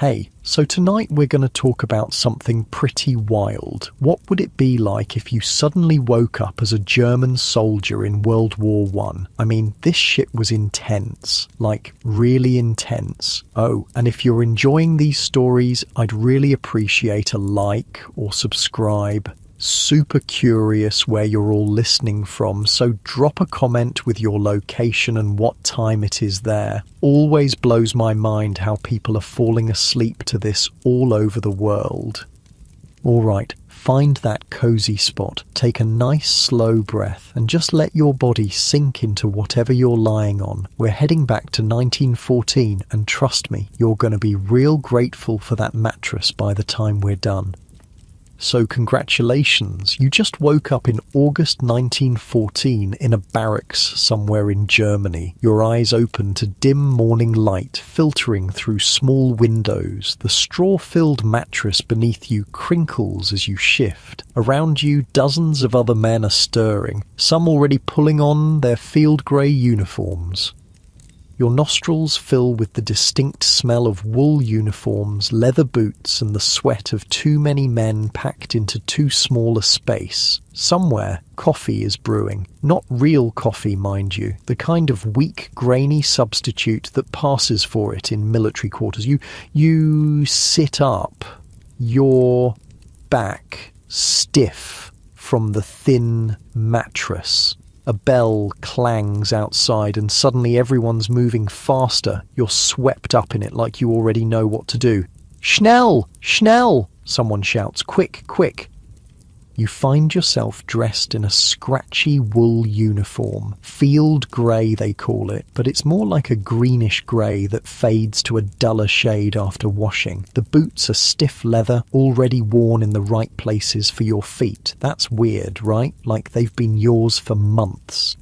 Hey, so tonight we're going to talk about something pretty wild. What would it be like if you suddenly woke up as a German soldier in World War I? I mean, this shit was intense, like really intense. Oh, and if you're enjoying these stories, I'd really appreciate a like or subscribe. Super curious where you're all listening from, so drop a comment with your location and what time it is there. Always blows my mind how people are falling asleep to this all over the world. Alright, find that cozy spot, take a nice slow breath and just let your body sink into whatever you're lying on. We're heading back to 1914 and trust me, you're going to be real grateful for that mattress by the time we're done. So congratulations, you just woke up in August 1914 in a barracks somewhere in Germany. Your eyes open to dim morning light filtering through small windows. The straw-filled mattress beneath you crinkles as you shift. Around you, dozens of other men are stirring, some already pulling on their field grey uniforms. Your nostrils fill with the distinct smell of wool uniforms, leather boots, and the sweat of too many men packed into too small a space. Somewhere, coffee is brewing. Not real coffee, mind you. The kind of weak, grainy substitute that passes for it in military quarters. You sit up, your back stiff from the thin mattress. A bell clangs outside and suddenly everyone's moving faster. You're swept up in it like you already know what to do. Schnell! Schnell! Someone shouts. Quick, quick! You find yourself dressed in a scratchy wool uniform. Field grey they call it, but it's more like a greenish grey that fades to a duller shade after washing. The boots are stiff leather, already worn in the right places for your feet. That's weird, right? Like they've been yours for months.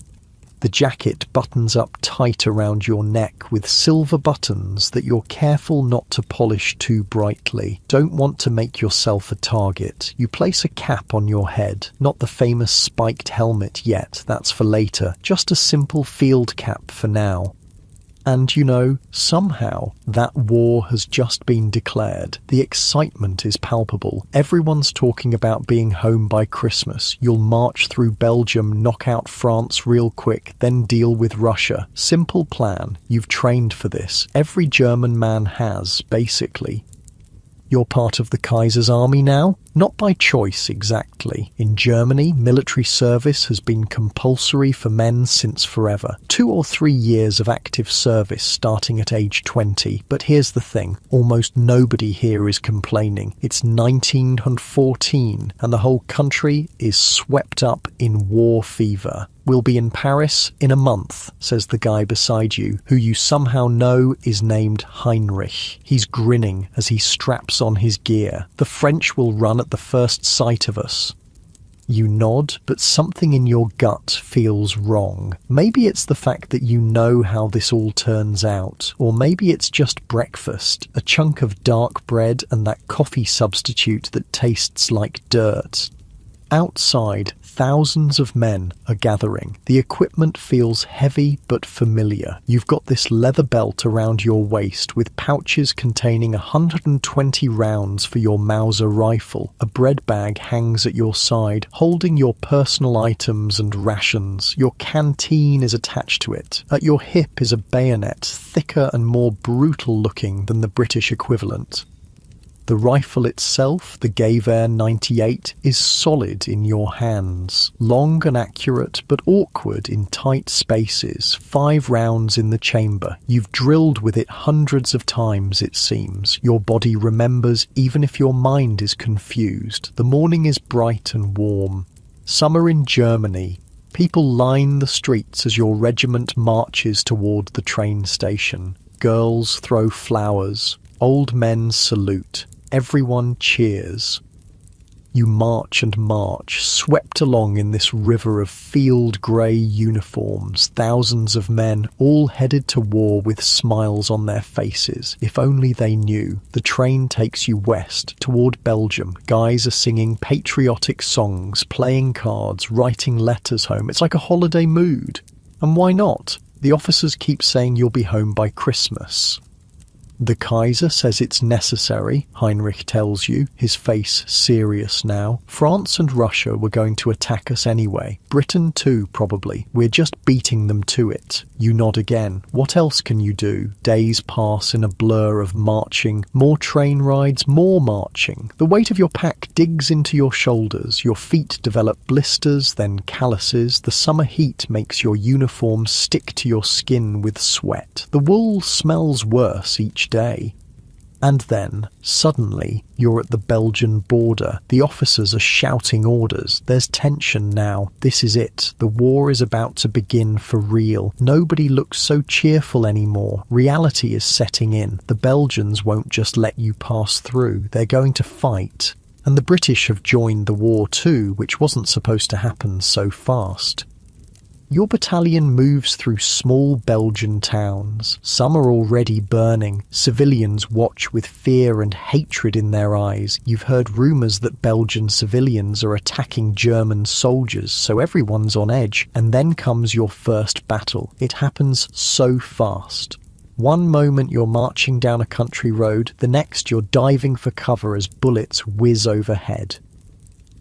The jacket buttons up tight around your neck with silver buttons that you're careful not to polish too brightly. Don't want to make yourself a target. You place a cap on your head. Not the famous spiked helmet yet, that's for later. Just a simple field cap for now. And you know, somehow, that war has just been declared. The excitement is palpable. Everyone's talking about being home by Christmas. You'll march through Belgium, knock out France real quick, then deal with Russia. Simple plan. You've trained for this. Every German man has, basically. You're part of the Kaiser's army now? Not by choice, exactly. In Germany, military service has been compulsory for men since forever. 2 or 3 years of active service starting at age 20. But here's the thing, almost nobody here is complaining. It's 1914 and the whole country is swept up in war fever. We'll be in Paris in a month, says the guy beside you, who you somehow know is named Heinrich. He's grinning as he straps on his gear. The French will run at the first sight of us. You nod, but something in your gut feels wrong. Maybe it's the fact that you know how this all turns out, or maybe it's just breakfast, a chunk of dark bread and that coffee substitute that tastes like dirt. Outside, thousands of men are gathering. The equipment feels heavy but familiar. You've got this leather belt around your waist with pouches containing 120 rounds for your Mauser rifle. A bread bag hangs at your side, holding your personal items and rations. Your canteen is attached to it. At your hip is a bayonet, thicker and more brutal looking than the British equivalent. The rifle itself, the Gewehr 98, is solid in your hands. Long and accurate, but awkward in tight spaces. 5 rounds in the chamber. You've drilled with it hundreds of times, it seems. Your body remembers even if your mind is confused. The morning is bright and warm. Summer in Germany. People line the streets as your regiment marches toward the train station. Girls throw flowers. Old men salute. Everyone cheers. You march and march, swept along in this river of field grey uniforms, thousands of men, all headed to war with smiles on their faces. If only they knew. The train takes you west, toward Belgium. Guys are singing patriotic songs, playing cards, writing letters home. It's like a holiday mood. And why not? The officers keep saying you'll be home by Christmas. The Kaiser says it's necessary, Heinrich tells you, his face serious now. France and Russia were going to attack us anyway. Britain too, probably. We're just beating them to it. You nod again. What else can you do? Days pass in a blur of marching. More train rides, more marching. The weight of your pack digs into your shoulders. Your feet develop blisters, then calluses. The summer heat makes your uniform stick to your skin with sweat. The wool smells worse each day. And then, suddenly, you're at the Belgian border. The officers are shouting orders. There's tension now. This is it. The war is about to begin for real. Nobody looks so cheerful anymore. Reality is setting in. The Belgians won't just let you pass through. They're going to fight. And the British have joined the war too, which wasn't supposed to happen so fast. Your battalion moves through small Belgian towns. Some are already burning. Civilians watch with fear and hatred in their eyes. You've heard rumours that Belgian civilians are attacking German soldiers, so everyone's on edge. And then comes your first battle. It happens so fast. One moment you're marching down a country road, the next you're diving for cover as bullets whiz overhead.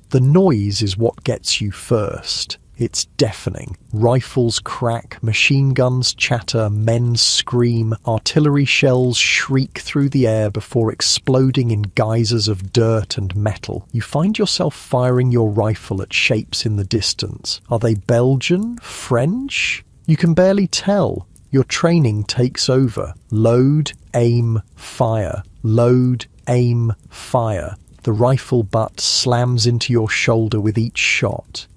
The noise is what gets you first. It's deafening. Rifles crack, machine guns chatter, men scream, artillery shells shriek through the air before exploding in geysers of dirt and metal. You find yourself firing your rifle at shapes in the distance. Are they Belgian? French? You can barely tell. Your training takes over. Load, aim, fire. Load, aim, fire. The rifle butt slams into your shoulder with each shot.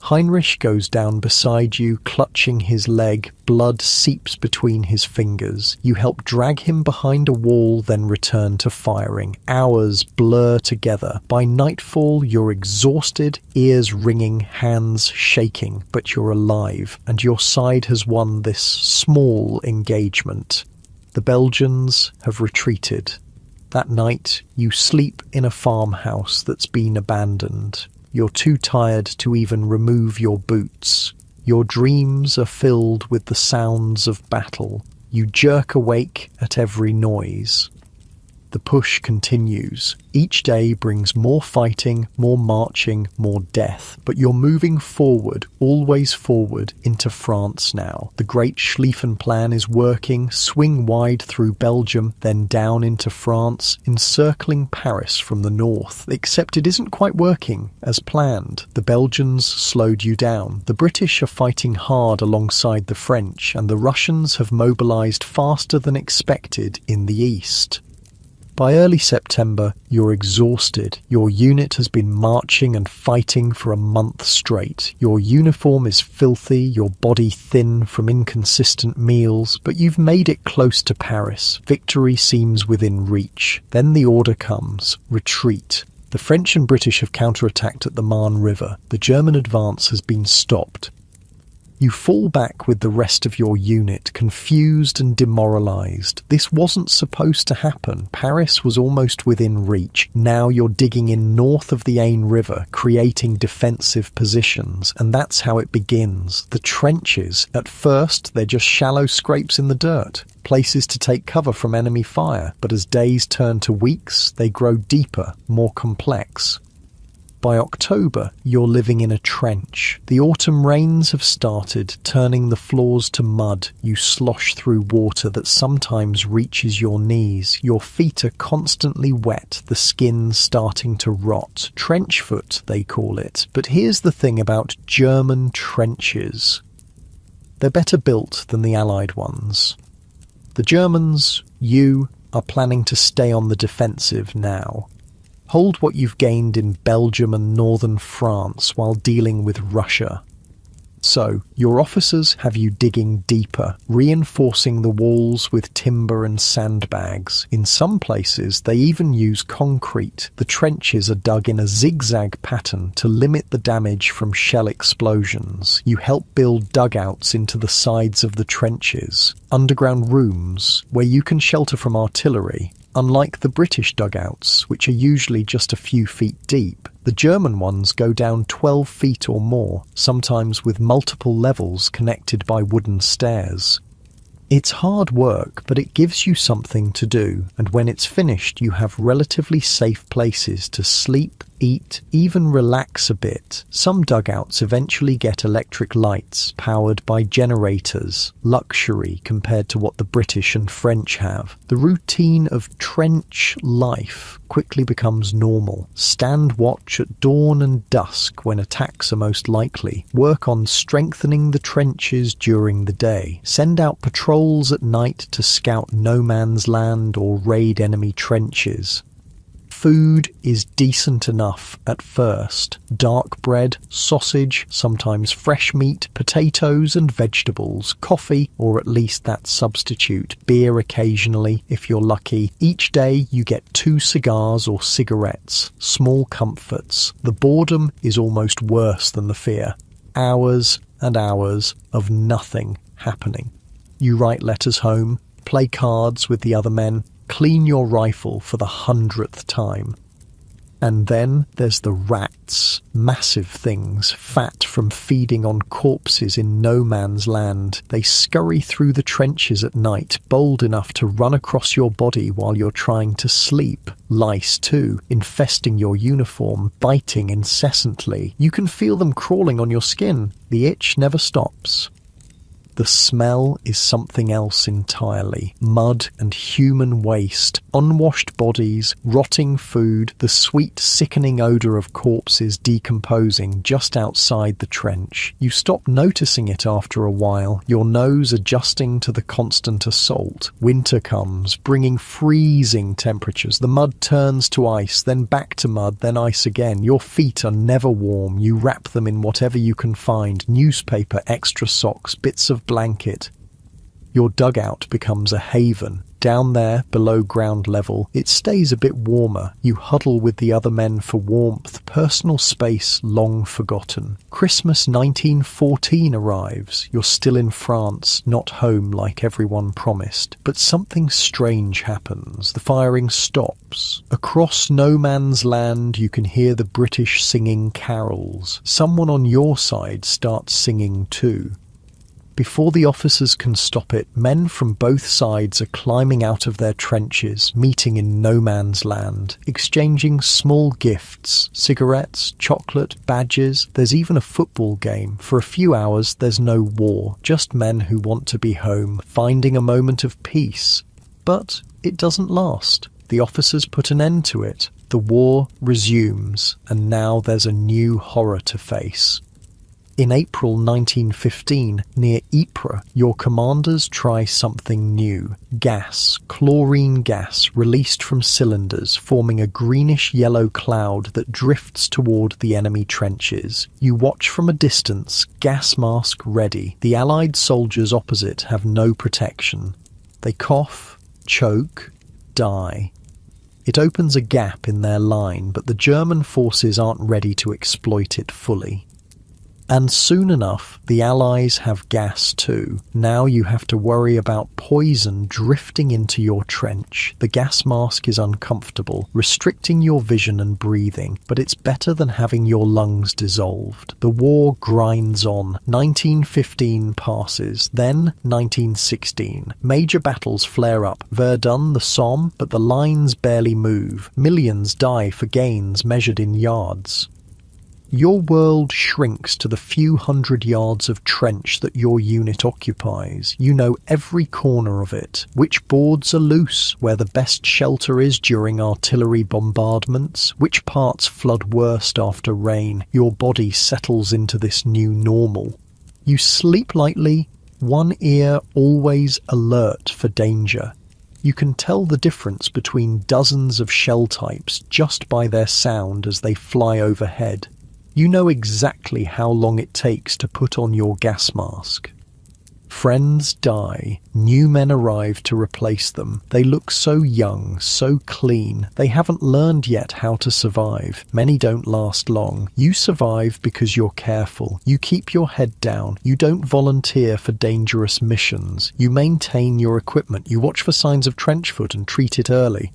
Heinrich goes down beside you, clutching his leg. Blood seeps between his fingers. You help drag him behind a wall, then return to firing. Hours blur together. By nightfall, you're exhausted, ears ringing, hands shaking, but you're alive, and your side has won this small engagement. The Belgians have retreated. That night, you sleep in a farmhouse that's been abandoned. You're too tired to even remove your boots. Your dreams are filled with the sounds of battle. You jerk awake at every noise. The push continues. Each day brings more fighting, more marching, more death. But you're moving forward, always forward, into France now. The Great Schlieffen Plan is working. Swing wide through Belgium, then down into France, encircling Paris from the north. Except it isn't quite working as planned. The Belgians slowed you down. The British are fighting hard alongside the French, and the Russians have mobilized faster than expected in the east. By early September, you're exhausted. Your unit has been marching and fighting for a month straight. Your uniform is filthy, your body thin from inconsistent meals, but you've made it close to Paris. Victory seems within reach. Then the order comes: retreat. The French and British have counterattacked at the Marne River. The German advance has been stopped. You fall back with the rest of your unit, confused and demoralized. This wasn't supposed to happen. Paris was almost within reach. Now you're digging in north of the Aisne River, creating defensive positions, and that's how it begins. The trenches. At first, they're just shallow scrapes in the dirt, places to take cover from enemy fire, but as days turn to weeks, they grow deeper, more complex. By October, you're living in a trench. The autumn rains have started, turning the floors to mud. You slosh through water that sometimes reaches your knees. Your feet are constantly wet, the skin starting to rot. Trench foot, they call it. But here's the thing about German trenches. They're better built than the Allied ones. The Germans, you, are planning to stay on the defensive now. Hold what you've gained in Belgium and northern France while dealing with Russia. So, your officers have you digging deeper, reinforcing the walls with timber and sandbags. In some places, they even use concrete. The trenches are dug in a zigzag pattern to limit the damage from shell explosions. You help build dugouts into the sides of the trenches, underground rooms where you can shelter from artillery. Unlike the British dugouts, which are usually just a few feet deep, the German ones go down 12 feet or more, sometimes with multiple levels connected by wooden stairs. It's hard work, but it gives you something to do, and when it's finished, you have relatively safe places to sleep, eat, even relax a bit. Some dugouts eventually get electric lights powered by generators, luxury compared to what the British and French have. The routine of trench life quickly becomes normal. Stand watch at dawn and dusk when attacks are most likely. Work on strengthening the trenches during the day. Send out patrols at night to scout no man's land or raid enemy trenches. Food is decent enough at first. Dark bread, sausage, sometimes fresh meat, potatoes and vegetables, coffee, or at least that substitute, beer occasionally if you're lucky. Each day you get 2 cigars or cigarettes, small comforts. The boredom is almost worse than the fear. Hours and hours of nothing happening. You write letters home, play cards with the other men, clean your rifle for the 100th time. And then there's the rats, massive things, fat from feeding on corpses in no man's land. They scurry through the trenches at night, bold enough to run across your body while you're trying to sleep. Lice too, infesting your uniform, biting incessantly. You can feel them crawling on your skin. The itch never stops. The smell is something else entirely. Mud and human waste, unwashed bodies, rotting food, the sweet, sickening odour of corpses decomposing just outside the trench. You stop noticing it after a while, your nose adjusting to the constant assault. Winter comes, bringing freezing temperatures. The mud turns to ice, then back to mud, then ice again. Your feet are never warm. You wrap them in whatever you can find, newspaper, extra socks, bits of blanket. Your dugout becomes a haven. Down there, below ground level, it stays a bit warmer. You huddle with the other men for warmth, personal space long forgotten. Christmas 1914 arrives. You're still in France, not home like everyone promised. But something strange happens. The firing stops. Across no man's land, you can hear the British singing carols. Someone on your side starts singing too. Before the officers can stop it, men from both sides are climbing out of their trenches, meeting in no man's land, exchanging small gifts, cigarettes, chocolate, badges. There's even a football game. For a few hours, there's no war, just men who want to be home, finding a moment of peace. But it doesn't last. The officers put an end to it. The war resumes, and now there's a new horror to face. In April 1915, near Ypres, your commanders try something new. Gas, chlorine gas, released from cylinders, forming a greenish-yellow cloud that drifts toward the enemy trenches. You watch from a distance, gas mask ready. The Allied soldiers opposite have no protection. They cough, choke, die. It opens a gap in their line, but the German forces aren't ready to exploit it fully. And soon enough, the Allies have gas too. Now you have to worry about poison drifting into your trench. The gas mask is uncomfortable, restricting your vision and breathing, but it's better than having your lungs dissolved. The war grinds on. 1915 passes, then 1916. Major battles flare up. Verdun, the Somme, but the lines barely move. Millions die for gains measured in yards. Your world shrinks to the few hundred yards of trench that your unit occupies. You know every corner of it, which boards are loose, where the best shelter is during artillery bombardments, which parts flood worst after rain. Your body settles into this new normal. You sleep lightly, one ear always alert for danger. You can tell the difference between dozens of shell types just by their sound as they fly overhead. You know exactly how long it takes to put on your gas mask. Friends die. New men arrive to replace them. They look so young, so clean. They haven't learned yet how to survive. Many don't last long. You survive because you're careful. You keep your head down. You don't volunteer for dangerous missions. You maintain your equipment. You watch for signs of trench foot and treat it early.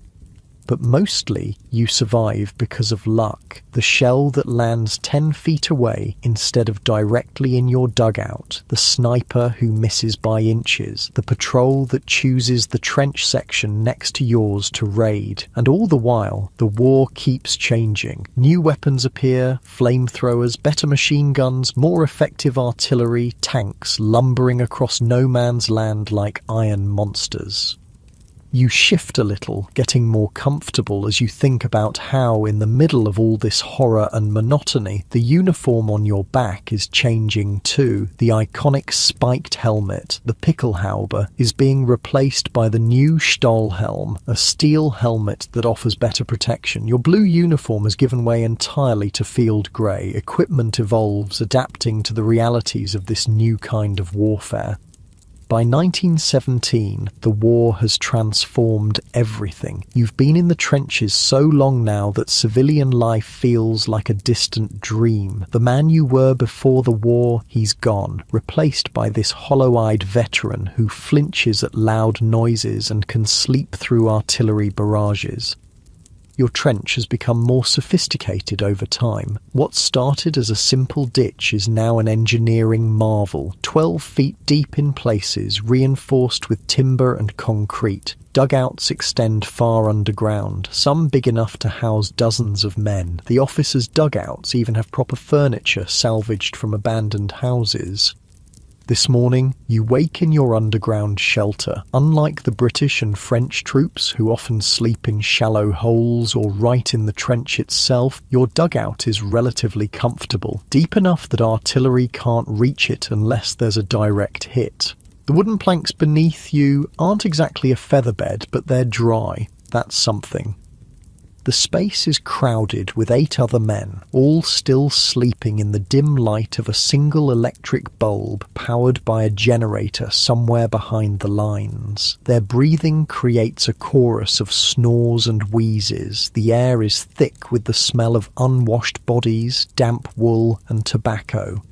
But mostly, you survive because of luck. The shell that lands 10 feet away instead of directly in your dugout, the sniper who misses by inches, the patrol that chooses the trench section next to yours to raid. And all the while, the war keeps changing. New weapons appear, flamethrowers, better machine guns, more effective artillery, tanks lumbering across no man's land like iron monsters. You shift a little, getting more comfortable as you think about how, in the middle of all this horror and monotony, the uniform on your back is changing too. The iconic spiked helmet, the Pickelhaube, is being replaced by the new Stahlhelm, a steel helmet that offers better protection. Your blue uniform has given way entirely to field grey. Equipment evolves, adapting to the realities of this new kind of warfare. By 1917, the war has transformed everything. You've been in the trenches so long now that civilian life feels like a distant dream. The man you were before the war, he's gone, replaced by this hollow-eyed veteran who flinches at loud noises and can sleep through artillery barrages. Your trench has become more sophisticated over time. What started as a simple ditch is now an engineering marvel, 12 feet deep in places, reinforced with timber and concrete. Dugouts extend far underground, some big enough to house dozens of men. The officers' dugouts even have proper furniture salvaged from abandoned houses. This morning, you wake in your underground shelter. Unlike the British and French troops, who often sleep in shallow holes or right in the trench itself, your dugout is relatively comfortable, deep enough that artillery can't reach it unless there's a direct hit. The wooden planks beneath you aren't exactly a featherbed, but they're dry. That's something. The space is crowded with 8 other men, all still sleeping in the dim light of a single electric bulb powered by a generator somewhere behind the lines. Their breathing creates a chorus of snores and wheezes. The air is thick with the smell of unwashed bodies, damp wool and tobacco.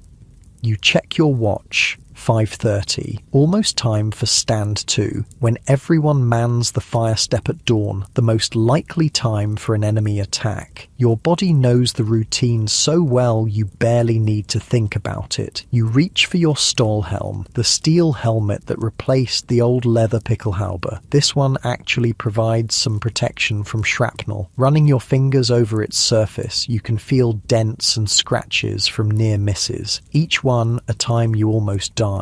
You check your watch. 5:30, almost time for stand 2, when everyone mans the fire step at dawn, the most likely time for an enemy attack. Your body knows the routine so well you barely need to think about it. You reach for your Stahlhelm, the steel helmet that replaced the old leather Pickelhaube. This one actually provides some protection from shrapnel. Running your fingers over its surface, you can feel dents and scratches from near misses, each one a time you almost died.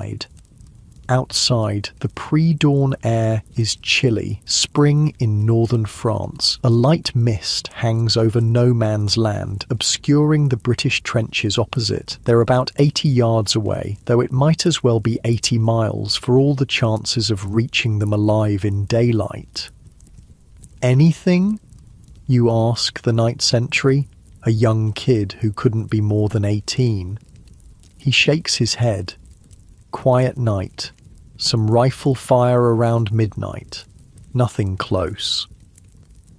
Outside, the pre-dawn air is chilly. Spring in northern France. A light mist hangs over no man's land, obscuring the British trenches opposite. They're about 80 yards away, though it might as well be 80 miles for all the chances of reaching them alive in daylight. Anything? You ask the night sentry, a young kid who couldn't be more than 18. He shakes his head. Quiet night. Some rifle fire around midnight. Nothing close.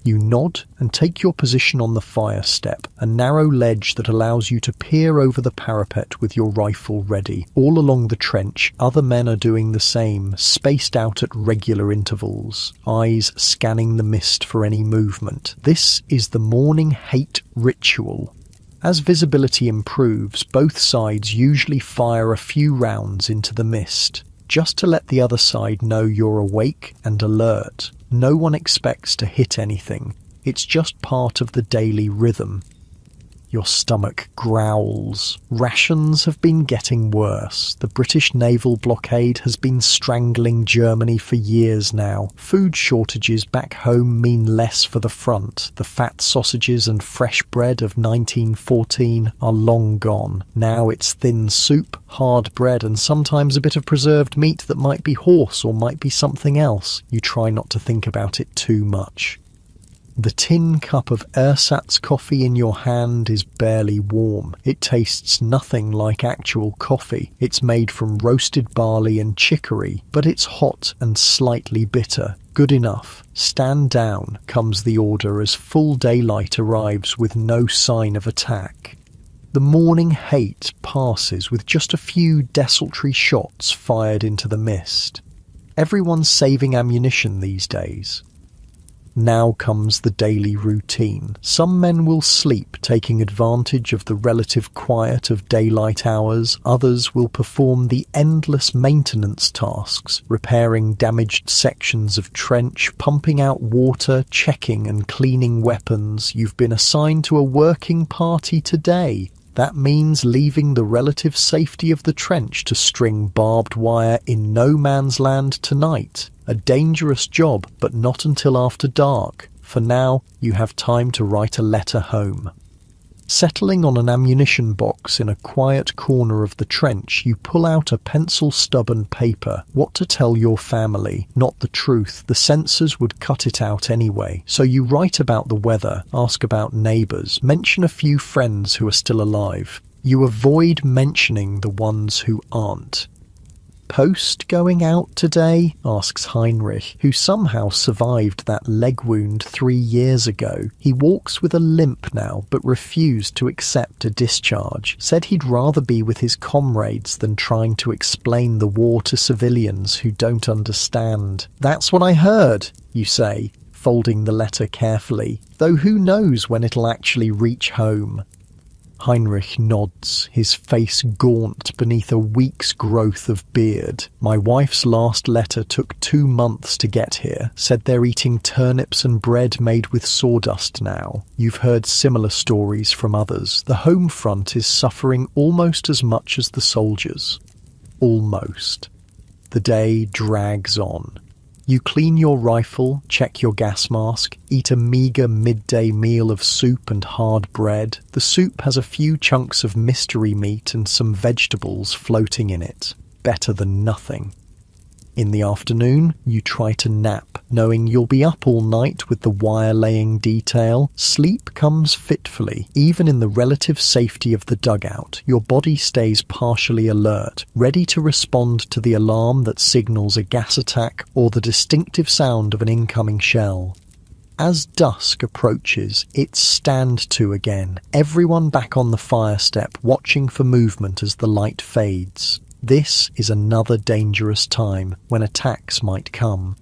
You nod and take your position on the fire step, a narrow ledge that allows you to peer over the parapet with your rifle ready. All along the trench, other men are doing the same, spaced out at regular intervals, eyes scanning the mist for any movement. This is the morning hate ritual. As visibility improves, both sides usually fire a few rounds into the mist, just to let the other side know you're awake and alert. No one expects to hit anything. It's just part of the daily rhythm. Your stomach growls. Rations have been getting worse. The British naval blockade has been strangling Germany for years now. Food shortages back home mean less for the front. The fat sausages and fresh bread of 1914 are long gone. Now it's thin soup, hard bread, and sometimes a bit of preserved meat that might be horse or might be something else. You try not to think about it too much. The tin cup of ersatz coffee in your hand is barely warm. It tastes nothing like actual coffee. It's made from roasted barley and chicory, but it's hot and slightly bitter. Good enough. Stand down, comes the order as full daylight arrives with no sign of attack. The morning hate passes with just a few desultory shots fired into the mist. Everyone's saving ammunition these days. Now comes the daily routine. Some men will sleep, taking advantage of the relative quiet of daylight hours. Others will perform the endless maintenance tasks, repairing damaged sections of trench, pumping out water, checking and cleaning weapons. You've been assigned to a working party today. That means leaving the relative safety of the trench to string barbed wire in no man's land tonight. A dangerous job, but not until after dark. For now, you have time to write a letter home. Settling on an ammunition box in a quiet corner of the trench, you pull out a pencil stub and paper. What to tell your family, not the truth. The censors would cut it out anyway. So you write about the weather, ask about neighbours, mention a few friends who are still alive. You avoid mentioning the ones who aren't. Post going out today? Asks Heinrich, who somehow survived that leg wound 3 years ago. He walks with a limp now, but refused to accept a discharge. Said he'd rather be with his comrades than trying to explain the war to civilians who don't understand. That's what I heard, you say, folding the letter carefully, though who knows when it'll actually reach home. Heinrich nods, his face gaunt beneath a week's growth of beard. My wife's last letter took 2 months to get here. Said they're eating turnips and bread made with sawdust now. You've heard similar stories from others. The home front is suffering almost as much as the soldiers. Almost. The day drags on. You clean your rifle, check your gas mask, eat a meagre midday meal of soup and hard bread. The soup has a few chunks of mystery meat and some vegetables floating in it. Better than nothing. In the afternoon, you try to nap, knowing you'll be up all night with the wire-laying detail. Sleep comes fitfully. Even in the relative safety of the dugout, your body stays partially alert, ready to respond to the alarm that signals a gas attack or the distinctive sound of an incoming shell. As dusk approaches, it's stand to again. Everyone back on the fire step, watching for movement as the light fades. This is another dangerous time when attacks might come.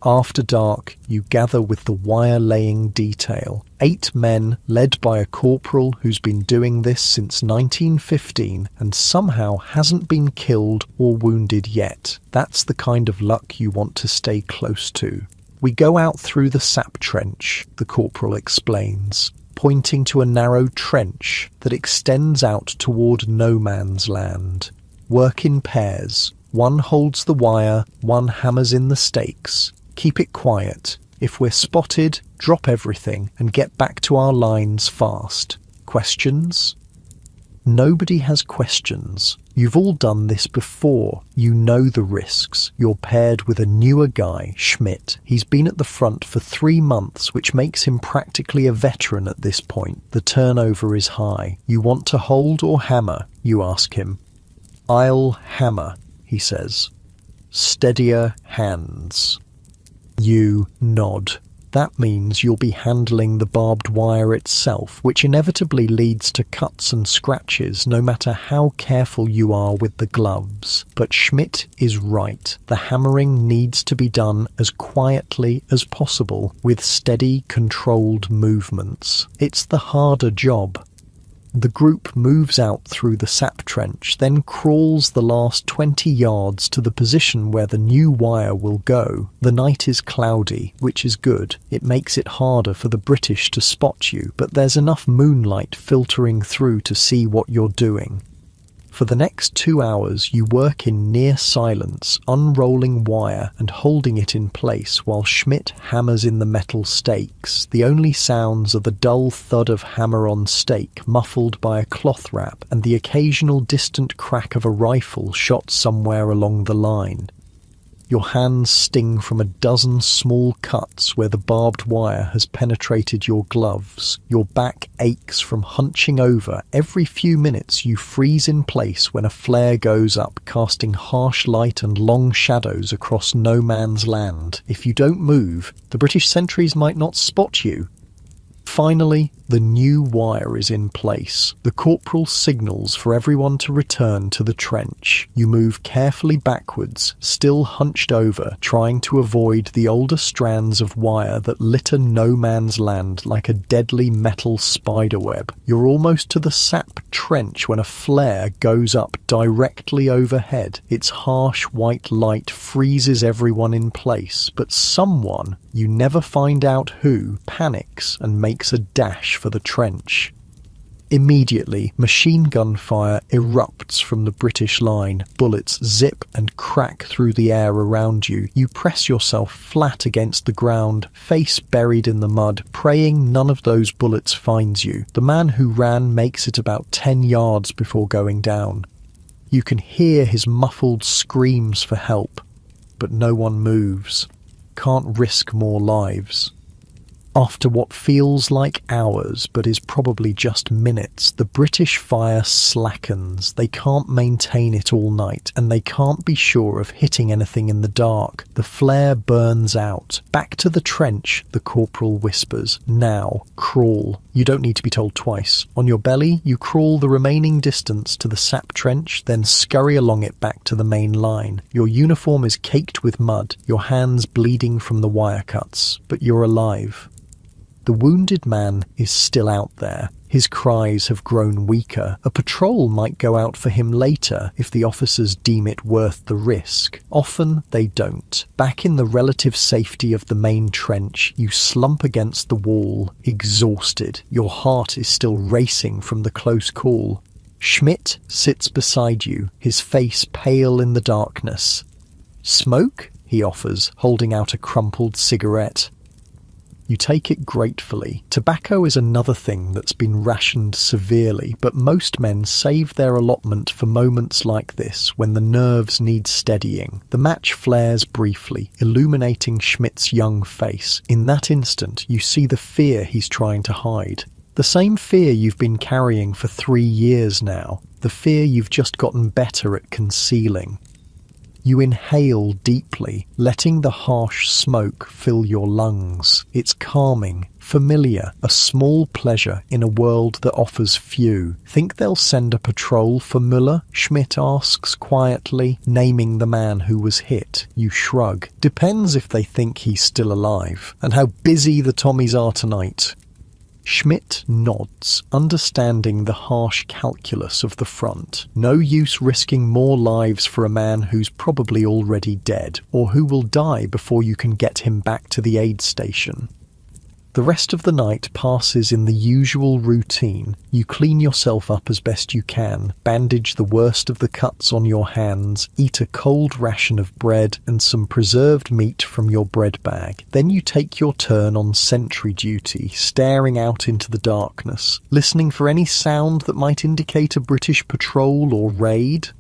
After dark, you gather with the wire-laying detail. 8 men, led by a corporal who's been doing this since 1915 and somehow hasn't been killed or wounded yet. That's the kind of luck you want to stay close to. We go out through the sap trench, the corporal explains, pointing to a narrow trench that extends out toward no man's land. Work in pairs. One holds the wire, one hammers in the stakes. Keep it quiet. If we're spotted, drop everything and get back to our lines fast. Questions? Nobody has questions. You've all done this before. You know the risks. You're paired with a newer guy, Schmidt. He's been at the front for 3 months, which makes him practically a veteran at this point. The turnover is high. You want to hold or hammer? You ask him. I'll hammer, he says. Steadier hands. You nod. That means you'll be handling the barbed wire itself, which inevitably leads to cuts and scratches no matter how careful you are with the gloves. But Schmidt is right. The hammering needs to be done as quietly as possible, with steady, controlled movements. It's the harder job. The group moves out through the sap trench, then crawls the last 20 yards to the position where the new wire will go. The night is cloudy, which is good. It makes it harder for the British to spot you, but there's enough moonlight filtering through to see what you're doing. For the next 2 hours, you work in near silence, unrolling wire and holding it in place while Schmidt hammers in the metal stakes. The only sounds are the dull thud of hammer on stake, muffled by a cloth wrap, and the occasional distant crack of a rifle shot somewhere along the line. Your hands sting from a dozen small cuts where the barbed wire has penetrated your gloves. Your back aches from hunching over. Every few minutes you freeze in place when a flare goes up, casting harsh light and long shadows across no man's land. If you don't move, the British sentries might not spot you. Finally, the new wire is in place. The corporal signals for everyone to return to the trench. You move carefully backwards, still hunched over, trying to avoid the older strands of wire that litter no man's land like a deadly metal spiderweb. You're almost to the sap trench when a flare goes up directly overhead. Its harsh white light freezes everyone in place, but someone, you never find out who, panics and makes a dash for the trench. Immediately, machine gun fire erupts from the British line. Bullets zip and crack through the air around you. You press yourself flat against the ground, face buried in the mud, praying none of those bullets finds you. The man who ran makes it about 10 yards before going down. You can hear his muffled screams for help, but no one moves. Can't risk more lives. After what feels like hours but is probably just minutes, the British fire slackens. They can't maintain it all night, and they can't be sure of hitting anything in the dark. The flare burns out. Back to the trench, the corporal whispers. Now, crawl. You don't need to be told twice. On your belly, you crawl the remaining distance to the sap trench, then scurry along it back to the main line. Your uniform is caked with mud, your hands bleeding from the wire cuts, but you're alive. The wounded man is still out there. His cries have grown weaker. A patrol might go out for him later if the officers deem it worth the risk. Often they don't. Back in the relative safety of the main trench, you slump against the wall, exhausted. Your heart is still racing from the close call. Schmidt sits beside you, his face pale in the darkness. "Smoke?" he offers, holding out a crumpled cigarette. You take it gratefully. Tobacco is another thing that's been rationed severely, but most men save their allotment for moments like this, when the nerves need steadying. The match flares briefly, illuminating Schmidt's young face. In that instant, you see the fear he's trying to hide. The same fear you've been carrying for 3 years now. The fear you've just gotten better at concealing. You inhale deeply, letting the harsh smoke fill your lungs. It's calming, familiar, a small pleasure in a world that offers few. Think they'll send a patrol for Müller? Schmidt asks quietly, naming the man who was hit. You shrug. Depends if they think he's still alive, and how busy the Tommies are tonight. Schmidt nods, understanding the harsh calculus of the front. No use risking more lives for a man who's probably already dead, or who will die before you can get him back to the aid station. The rest of the night passes in the usual routine. You clean yourself up as best you can, bandage the worst of the cuts on your hands, eat a cold ration of bread and some preserved meat from your bread bag. Then you take your turn on sentry duty, staring out into the darkness, listening for any sound that might indicate a British patrol or raid.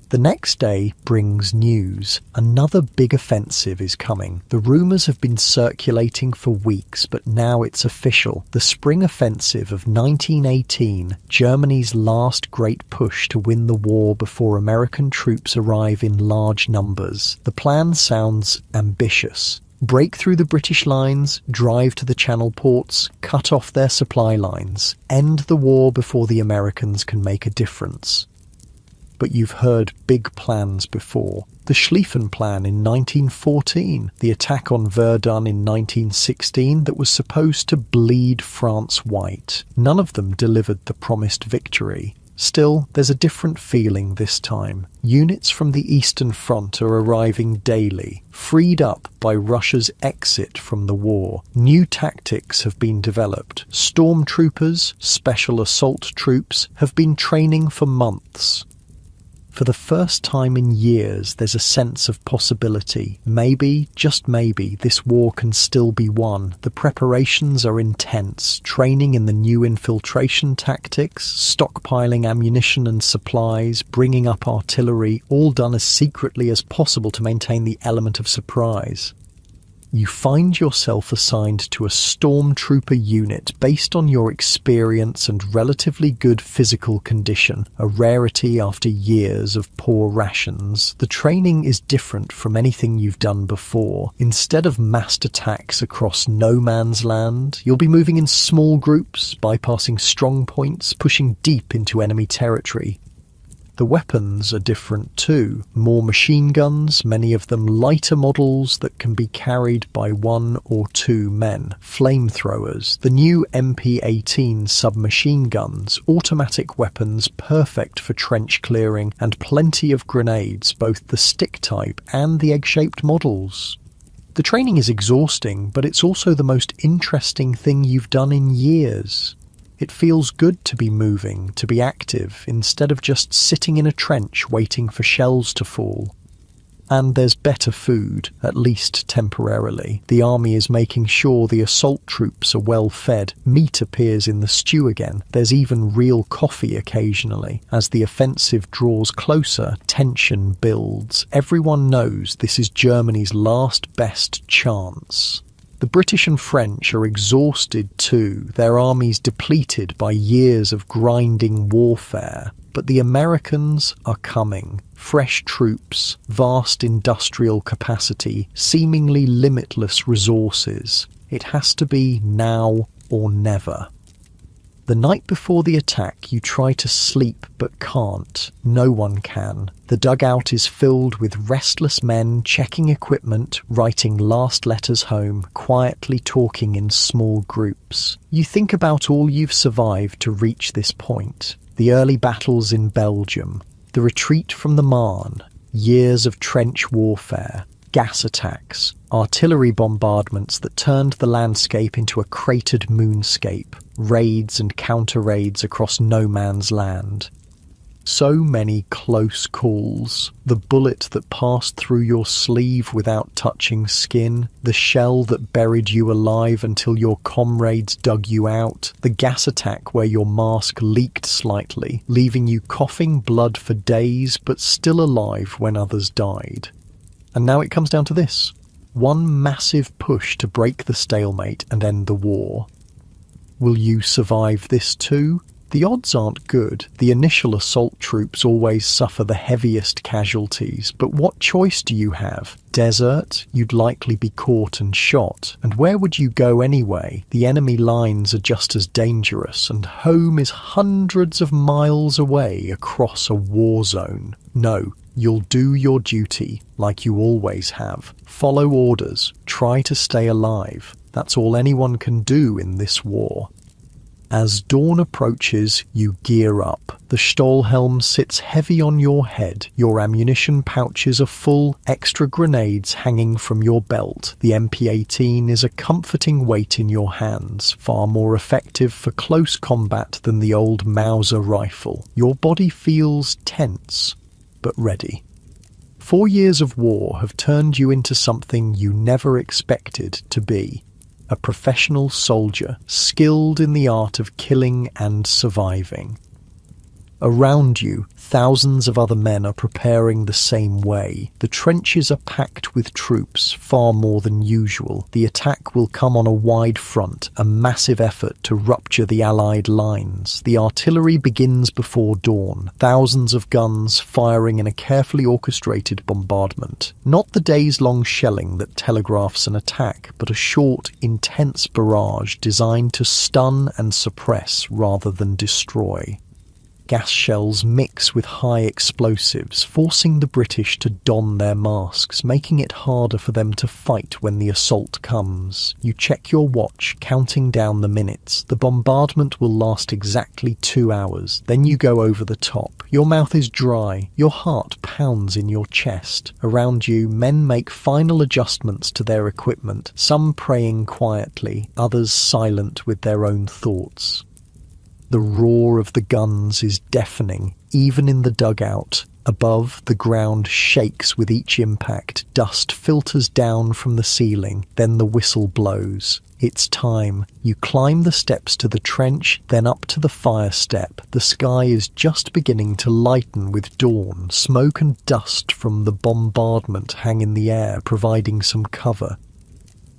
The next day brings news. Another big offensive is coming. The rumours have been circulating for weeks, but now it's official. The spring offensive of 1918, Germany's last great push to win the war before American troops arrive in large numbers. The plan sounds ambitious. Break through the British lines, drive to the Channel ports, cut off their supply lines, end the war before the Americans can make a difference. But you've heard big plans before. The Schlieffen Plan in 1914, the attack on Verdun in 1916 that was supposed to bleed France white. None of them delivered the promised victory. Still, there's a different feeling this time. Units from the Eastern Front are arriving daily, freed up by Russia's exit from the war. New tactics have been developed. Stormtroopers, special assault troops, have been training for months. For the first time in years, there's a sense of possibility. Maybe, just maybe, this war can still be won. The preparations are intense. Training in the new infiltration tactics, stockpiling ammunition and supplies, bringing up artillery, all done as secretly as possible to maintain the element of surprise. You find yourself assigned to a stormtrooper unit based on your experience and relatively good physical condition, a rarity after years of poor rations. The training is different from anything you've done before. Instead of massed attacks across no man's land, you'll be moving in small groups, bypassing strong points, pushing deep into enemy territory. The weapons are different too. More machine guns, many of them lighter models that can be carried by 1 or 2 men. Flamethrowers, the new MP-18 submachine guns, automatic weapons perfect for trench clearing, and plenty of grenades, both the stick type and the egg-shaped models. The training is exhausting, but it's also the most interesting thing you've done in years. It feels good to be moving, to be active, instead of just sitting in a trench waiting for shells to fall. And there's better food, at least temporarily. The army is making sure the assault troops are well fed. Meat appears in the stew again. There's even real coffee occasionally. As the offensive draws closer, tension builds. Everyone knows this is Germany's last best chance. The British and French are exhausted too, their armies depleted by years of grinding warfare. But the Americans are coming. Fresh troops, vast industrial capacity, seemingly limitless resources. It has to be now or never. The night before the attack, you try to sleep but can't. No one can. The dugout is filled with restless men checking equipment, writing last letters home, quietly talking in small groups. You think about all you've survived to reach this point. The early battles in Belgium, the retreat from the Marne, years of trench warfare, gas attacks, artillery bombardments that turned the landscape into a cratered moonscape, raids and counter-raids across no man's land. So many close calls. The bullet that passed through your sleeve without touching skin, the shell that buried you alive until your comrades dug you out, the gas attack where your mask leaked slightly, leaving you coughing blood for days but still alive when others died. And now it comes down to this. One massive push to break the stalemate and end the war. Will you survive this too? The odds aren't good. The initial assault troops always suffer the heaviest casualties, but what choice do you have? Desert? You'd likely be caught and shot. And where would you go anyway? The enemy lines are just as dangerous, and home is hundreds of miles away across a war zone. No, you'll do your duty, like you always have. Follow orders. Try to stay alive. That's all anyone can do in this war. As dawn approaches, you gear up. The Stahlhelm sits heavy on your head. Your ammunition pouches are full, extra grenades hanging from your belt. The MP-18 is a comforting weight in your hands, far more effective for close combat than the old Mauser rifle. Your body feels tense, but ready. 4 years of war have turned you into something you never expected to be. A professional soldier, skilled in the art of killing and surviving. Around you, thousands of other men are preparing the same way. The trenches are packed with troops, far more than usual. The attack will come on a wide front, a massive effort to rupture the Allied lines. The artillery begins before dawn, thousands of guns firing in a carefully orchestrated bombardment. Not the days-long shelling that telegraphs an attack, but a short, intense barrage designed to stun and suppress rather than destroy. Gas shells mix with high explosives, forcing the British to don their masks, making it harder for them to fight when the assault comes. You check your watch, counting down the minutes. The bombardment will last exactly 2 hours. Then you go over the top. Your mouth is dry. Your heart pounds in your chest. Around you, men make final adjustments to their equipment, some praying quietly, others silent with their own thoughts. The roar of the guns is deafening, even in the dugout. Above, the ground shakes with each impact. Dust filters down from the ceiling. Then the whistle blows. It's time. You climb the steps to the trench, then up to the fire step. The sky is just beginning to lighten with dawn. Smoke and dust from the bombardment hang in the air, providing some cover.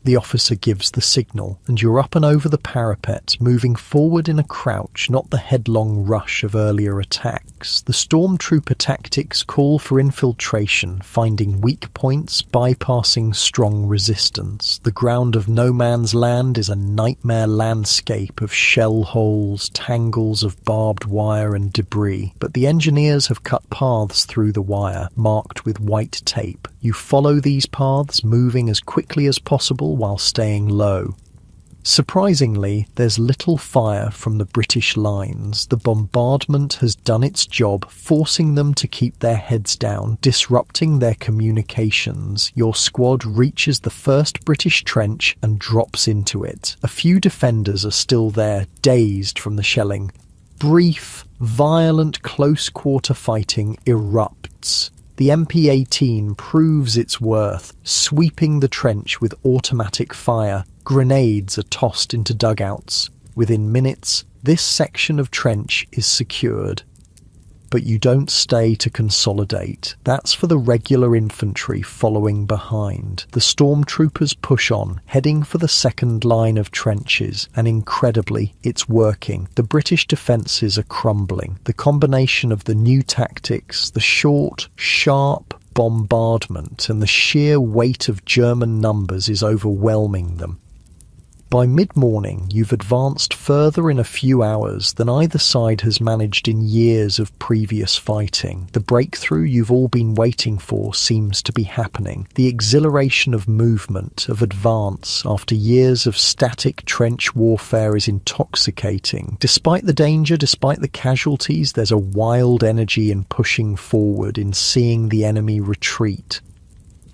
The officer gives the signal, and you're up and over the parapet, moving forward in a crouch, not the headlong rush of earlier attacks. The stormtrooper tactics call for infiltration, finding weak points, bypassing strong resistance. The ground of no man's land is a nightmare landscape of shell holes, tangles of barbed wire and debris, but the engineers have cut paths through the wire, marked with white tape. You follow these paths, moving as quickly as possible while staying low. Surprisingly, there's little fire from the British lines. The bombardment has done its job, forcing them to keep their heads down, disrupting their communications. Your squad reaches the first British trench and drops into it. A few defenders are still there, dazed from the shelling. Brief, violent close-quarter fighting erupts. The MP-18 proves its worth, sweeping the trench with automatic fire. Grenades are tossed into dugouts. Within minutes, this section of trench is secured. But you don't stay to consolidate. That's for the regular infantry following behind. The stormtroopers push on, heading for the second line of trenches, and incredibly, it's working. The British defences are crumbling. The combination of the new tactics, the short, sharp bombardment, and the sheer weight of German numbers is overwhelming them. By mid-morning, you've advanced further in a few hours than either side has managed in years of previous fighting. The breakthrough you've all been waiting for seems to be happening. The exhilaration of movement, of advance, after years of static trench warfare is intoxicating. Despite the danger, despite the casualties, there's a wild energy in pushing forward, in seeing the enemy retreat.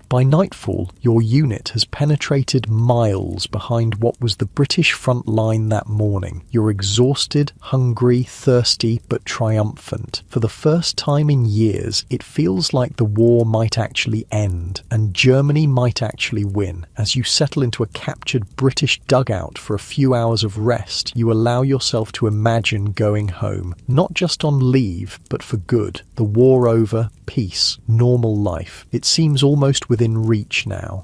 By nightfall, your unit has penetrated miles behind what was the British front line that morning. You're exhausted, hungry, thirsty, but triumphant. For the first time in years, it feels like the war might actually end, and Germany might actually win. As you settle into a captured British dugout for a few hours of rest, you allow yourself to imagine going home. Not just on leave, but for good. The war over, peace, normal life. It seems almost within reach now.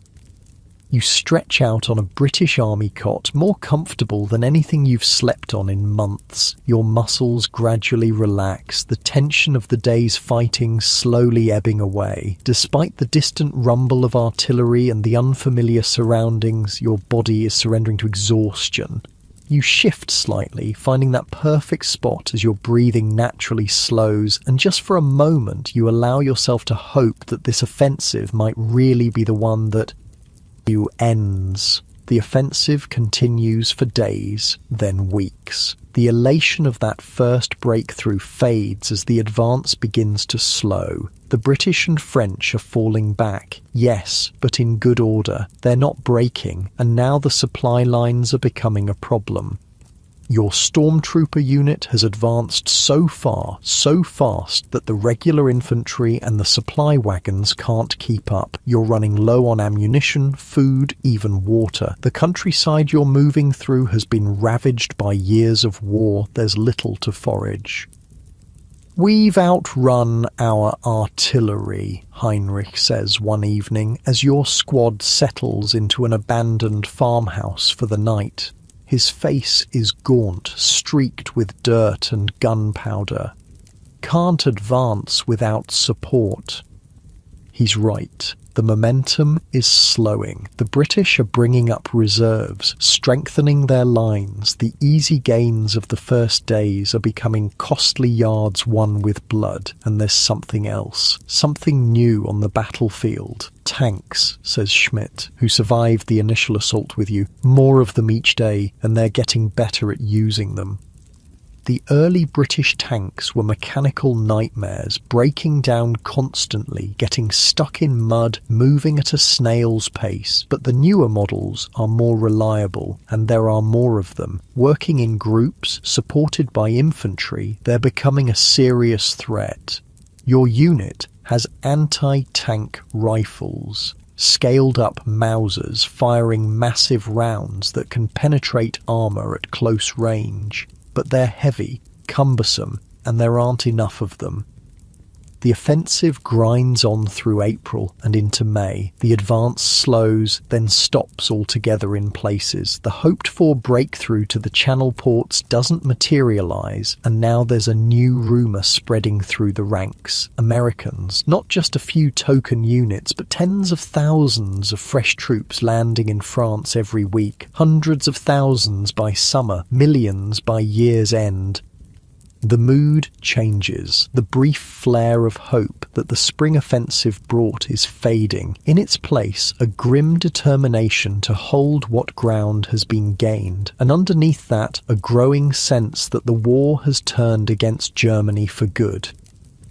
You stretch out on a British Army cot, more comfortable than anything you've slept on in months. Your muscles gradually relax, the tension of the day's fighting slowly ebbing away. Despite the distant rumble of artillery and the unfamiliar surroundings, your body is surrendering to exhaustion. You shift slightly, finding that perfect spot as your breathing naturally slows, and just for a moment you allow yourself to hope that this offensive might really be the one that ends. The offensive continues for days, then weeks. The elation of that first breakthrough fades as the advance begins to slow. The British and French are falling back, yes, but in good order. They're not breaking, and now the supply lines are becoming a problem. Your stormtrooper unit has advanced so far, so fast, that the regular infantry and the supply wagons can't keep up. You're running low on ammunition, food, even water. The countryside you're moving through has been ravaged by years of war. There's little to forage. "We've outrun our artillery," Heinrich says one evening as your squad settles into an abandoned farmhouse for the night. His face is gaunt, streaked with dirt and gunpowder. "Can't advance without support." He's right. The momentum is slowing. The British are bringing up reserves, strengthening their lines. The easy gains of the first days are becoming costly yards won with blood. And there's something else, something new on the battlefield. "Tanks," says Schmidt, who survived the initial assault with you. "More of them each day, and they're getting better at using them." The early British tanks were mechanical nightmares, breaking down constantly, getting stuck in mud, moving at a snail's pace. But the newer models are more reliable, and there are more of them. Working in groups, supported by infantry, they're becoming a serious threat. Your unit has anti-tank rifles, scaled-up Mausers firing massive rounds that can penetrate armour at close range. But they're heavy, cumbersome, and there aren't enough of them. The offensive grinds on through April and into May. The advance slows, then stops altogether in places. The hoped-for breakthrough to the Channel ports doesn't materialize, and now there's a new rumor spreading through the ranks. Americans, not just a few token units, but tens of thousands of fresh troops landing in France every week, hundreds of thousands by summer, millions by year's end. The mood changes. The brief flare of hope that the spring offensive brought is fading. In its place, a grim determination to hold what ground has been gained, and underneath that, a growing sense that the war has turned against Germany for good.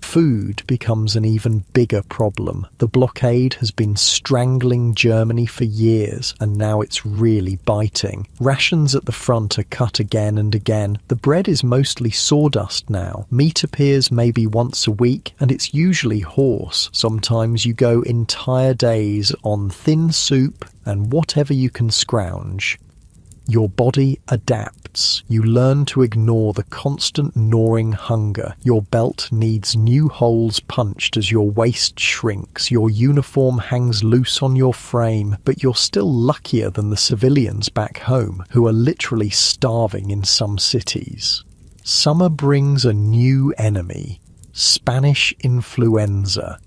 Food becomes an even bigger problem. The blockade has been strangling Germany for years, and now it's really biting. Rations at the front are cut again and again. The bread is mostly sawdust now. Meat appears maybe once a week, and it's usually horse. Sometimes you go entire days on thin soup and whatever you can scrounge. Your body adapts. You learn to ignore the constant gnawing hunger. Your belt needs new holes punched as your waist shrinks. Your uniform hangs loose on your frame, but you're still luckier than the civilians back home, who are literally starving in some cities. Summer brings a new enemy: Spanish influenza.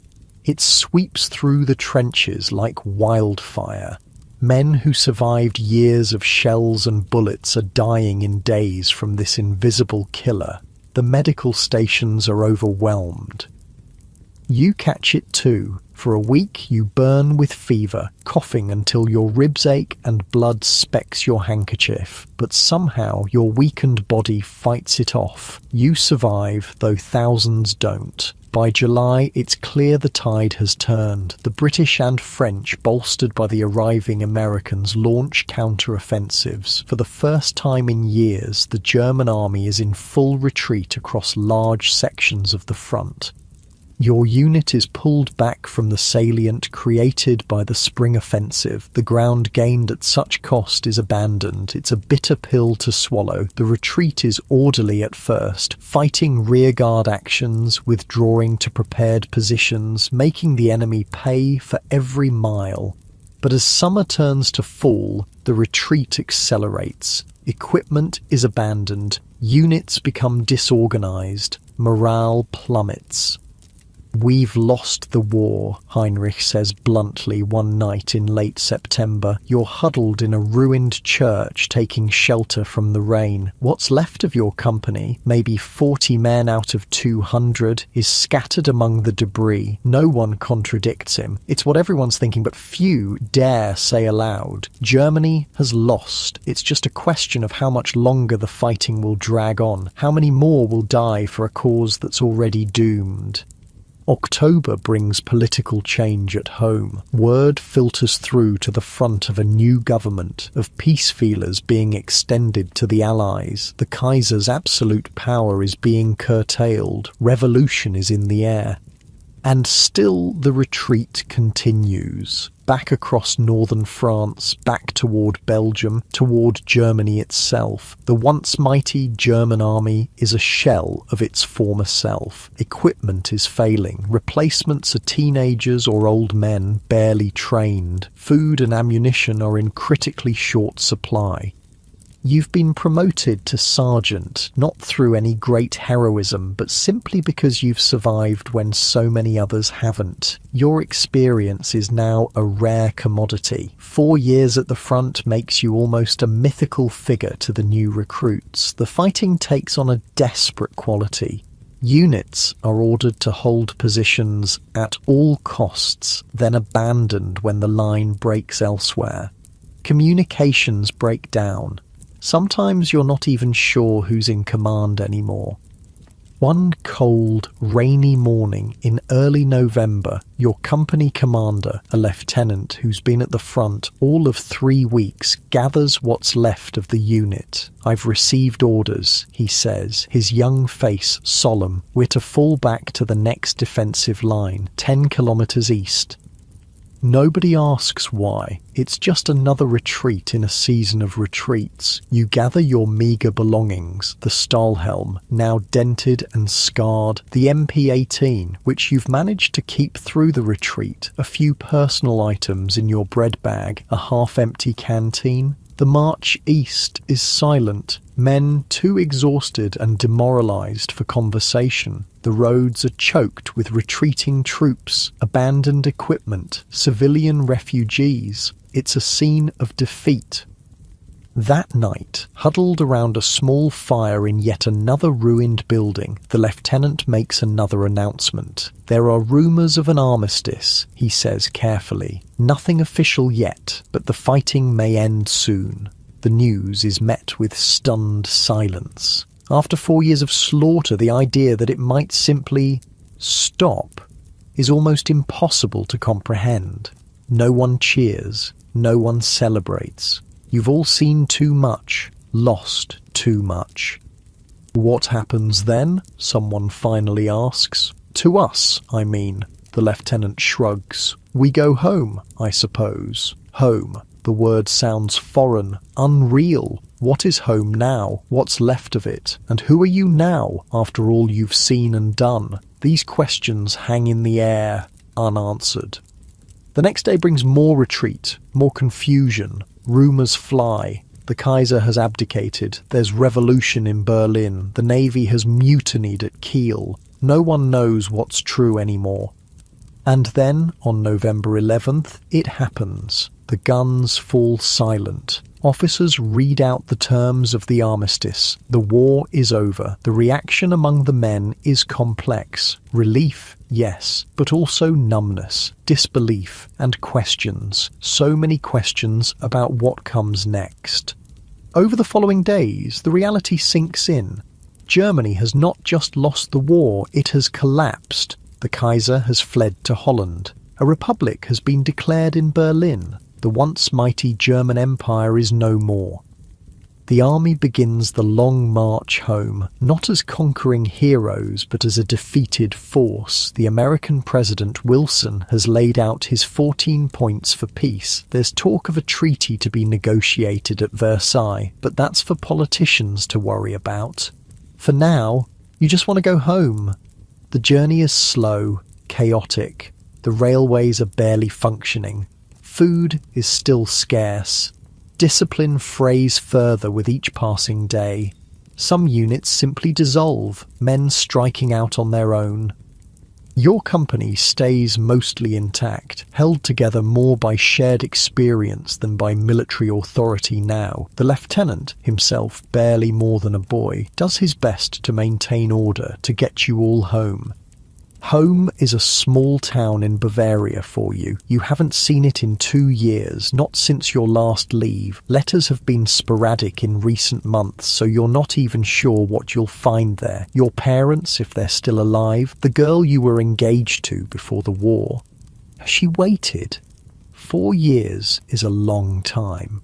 It sweeps through the trenches like wildfire. Men who survived years of shells and bullets are dying in days from this invisible killer. The medical stations are overwhelmed. You catch it too. For a week you burn with fever, coughing until your ribs ache and blood specks your handkerchief. But somehow your weakened body fights it off. You survive, though thousands don't. By July, it's clear the tide has turned. The British and French, bolstered by the arriving Americans, launch counter-offensives. For the first time in years, the German army is in full retreat across large sections of the front. Your unit is pulled back from the salient created by the spring offensive. The ground gained at such cost is abandoned. It's a bitter pill to swallow. The retreat is orderly at first, fighting rearguard actions, withdrawing to prepared positions, making the enemy pay for every mile. But as summer turns to fall, the retreat accelerates. Equipment is abandoned. Units become disorganized. Morale plummets. "We've lost the war," Heinrich says bluntly one night in late September. You're huddled in a ruined church taking shelter from the rain. What's left of your company, maybe 40 men out of 200, is scattered among the debris. No one contradicts him. It's what everyone's thinking, but few dare say aloud. Germany has lost. It's just a question of how much longer the fighting will drag on. How many more will die for a cause that's already doomed? October brings political change at home. Word filters through to the front of a new government, of peace feelers being extended to the Allies. The Kaiser's absolute power is being curtailed. Revolution is in the air. And still the retreat continues. Back across northern France, back toward Belgium, toward Germany itself. The once mighty German army is a shell of its former self. Equipment is failing. Replacements are teenagers or old men, barely trained. Food and ammunition are in critically short supply. You've been promoted to sergeant, not through any great heroism, but simply because you've survived when so many others haven't. Your experience is now a rare commodity. 4 years at the front makes you almost a mythical figure to the new recruits. The fighting takes on a desperate quality. Units are ordered to hold positions at all costs, then abandoned when the line breaks elsewhere. Communications break down. Sometimes you're not even sure who's in command anymore. One cold, rainy morning in early November, your company commander, a lieutenant who's been at the front all of 3 weeks, gathers what's left of the unit. "I've received orders," he says, his young face solemn. "We're to fall back to the next defensive line, 10 kilometers east." Nobody asks why. It's just another retreat in a season of retreats. You gather your meagre belongings, the Stahlhelm, now dented and scarred, the MP18, which you've managed to keep through the retreat, a few personal items in your bread bag, a half-empty canteen. The march east is silent, men too exhausted and demoralized for conversation. The roads are choked with retreating troops, abandoned equipment, civilian refugees. It's a scene of defeat. That night, huddled around a small fire in yet another ruined building, the lieutenant makes another announcement. There are rumours of an armistice, he says carefully. Nothing official yet, but the fighting may end soon. The news is met with stunned silence. After 4 years of slaughter, the idea that it might simply stop is almost impossible to comprehend. No one cheers, no one celebrates. You've all seen too much, lost too much. What happens then? Someone finally asks. To us, I mean. The lieutenant shrugs. We go home, I suppose. Home. The word sounds foreign, unreal. What is home now? What's left of it? And who are you now, after all you've seen and done? These questions hang in the air, unanswered. The next day brings more retreat, more confusion. Rumours fly. The Kaiser has abdicated. There's revolution in Berlin. The Navy has mutinied at Kiel. No one knows what's true anymore. And then, on November 11th, it happens. The guns fall silent. Officers read out the terms of the armistice. The war is over. The reaction among the men is complex. Relief, yes, but also numbness, disbelief, and questions. So many questions about what comes next. Over the following days, the reality sinks in. Germany has not just lost the war, it has collapsed. The Kaiser has fled to Holland. A republic has been declared in Berlin. The once mighty German Empire is no more. The army begins the long march home, not as conquering heroes, but as a defeated force. The American President Wilson has laid out his 14 points for peace. There's talk of a treaty to be negotiated at Versailles, but that's for politicians to worry about. For now, you just want to go home. The journey is slow, chaotic. The railways are barely functioning. Food is still scarce. Discipline frays further with each passing day. Some units simply dissolve, men striking out on their own. Your company stays mostly intact, held together more by shared experience than by military authority now. The lieutenant, himself barely more than a boy, does his best to maintain order, to get you all home. Home is a small town in Bavaria for you. You haven't seen it in 2 years, not since your last leave. Letters have been sporadic in recent months, so you're not even sure what you'll find there. Your parents, if they're still alive, the girl you were engaged to before the war. Has she waited? 4 years is a long time.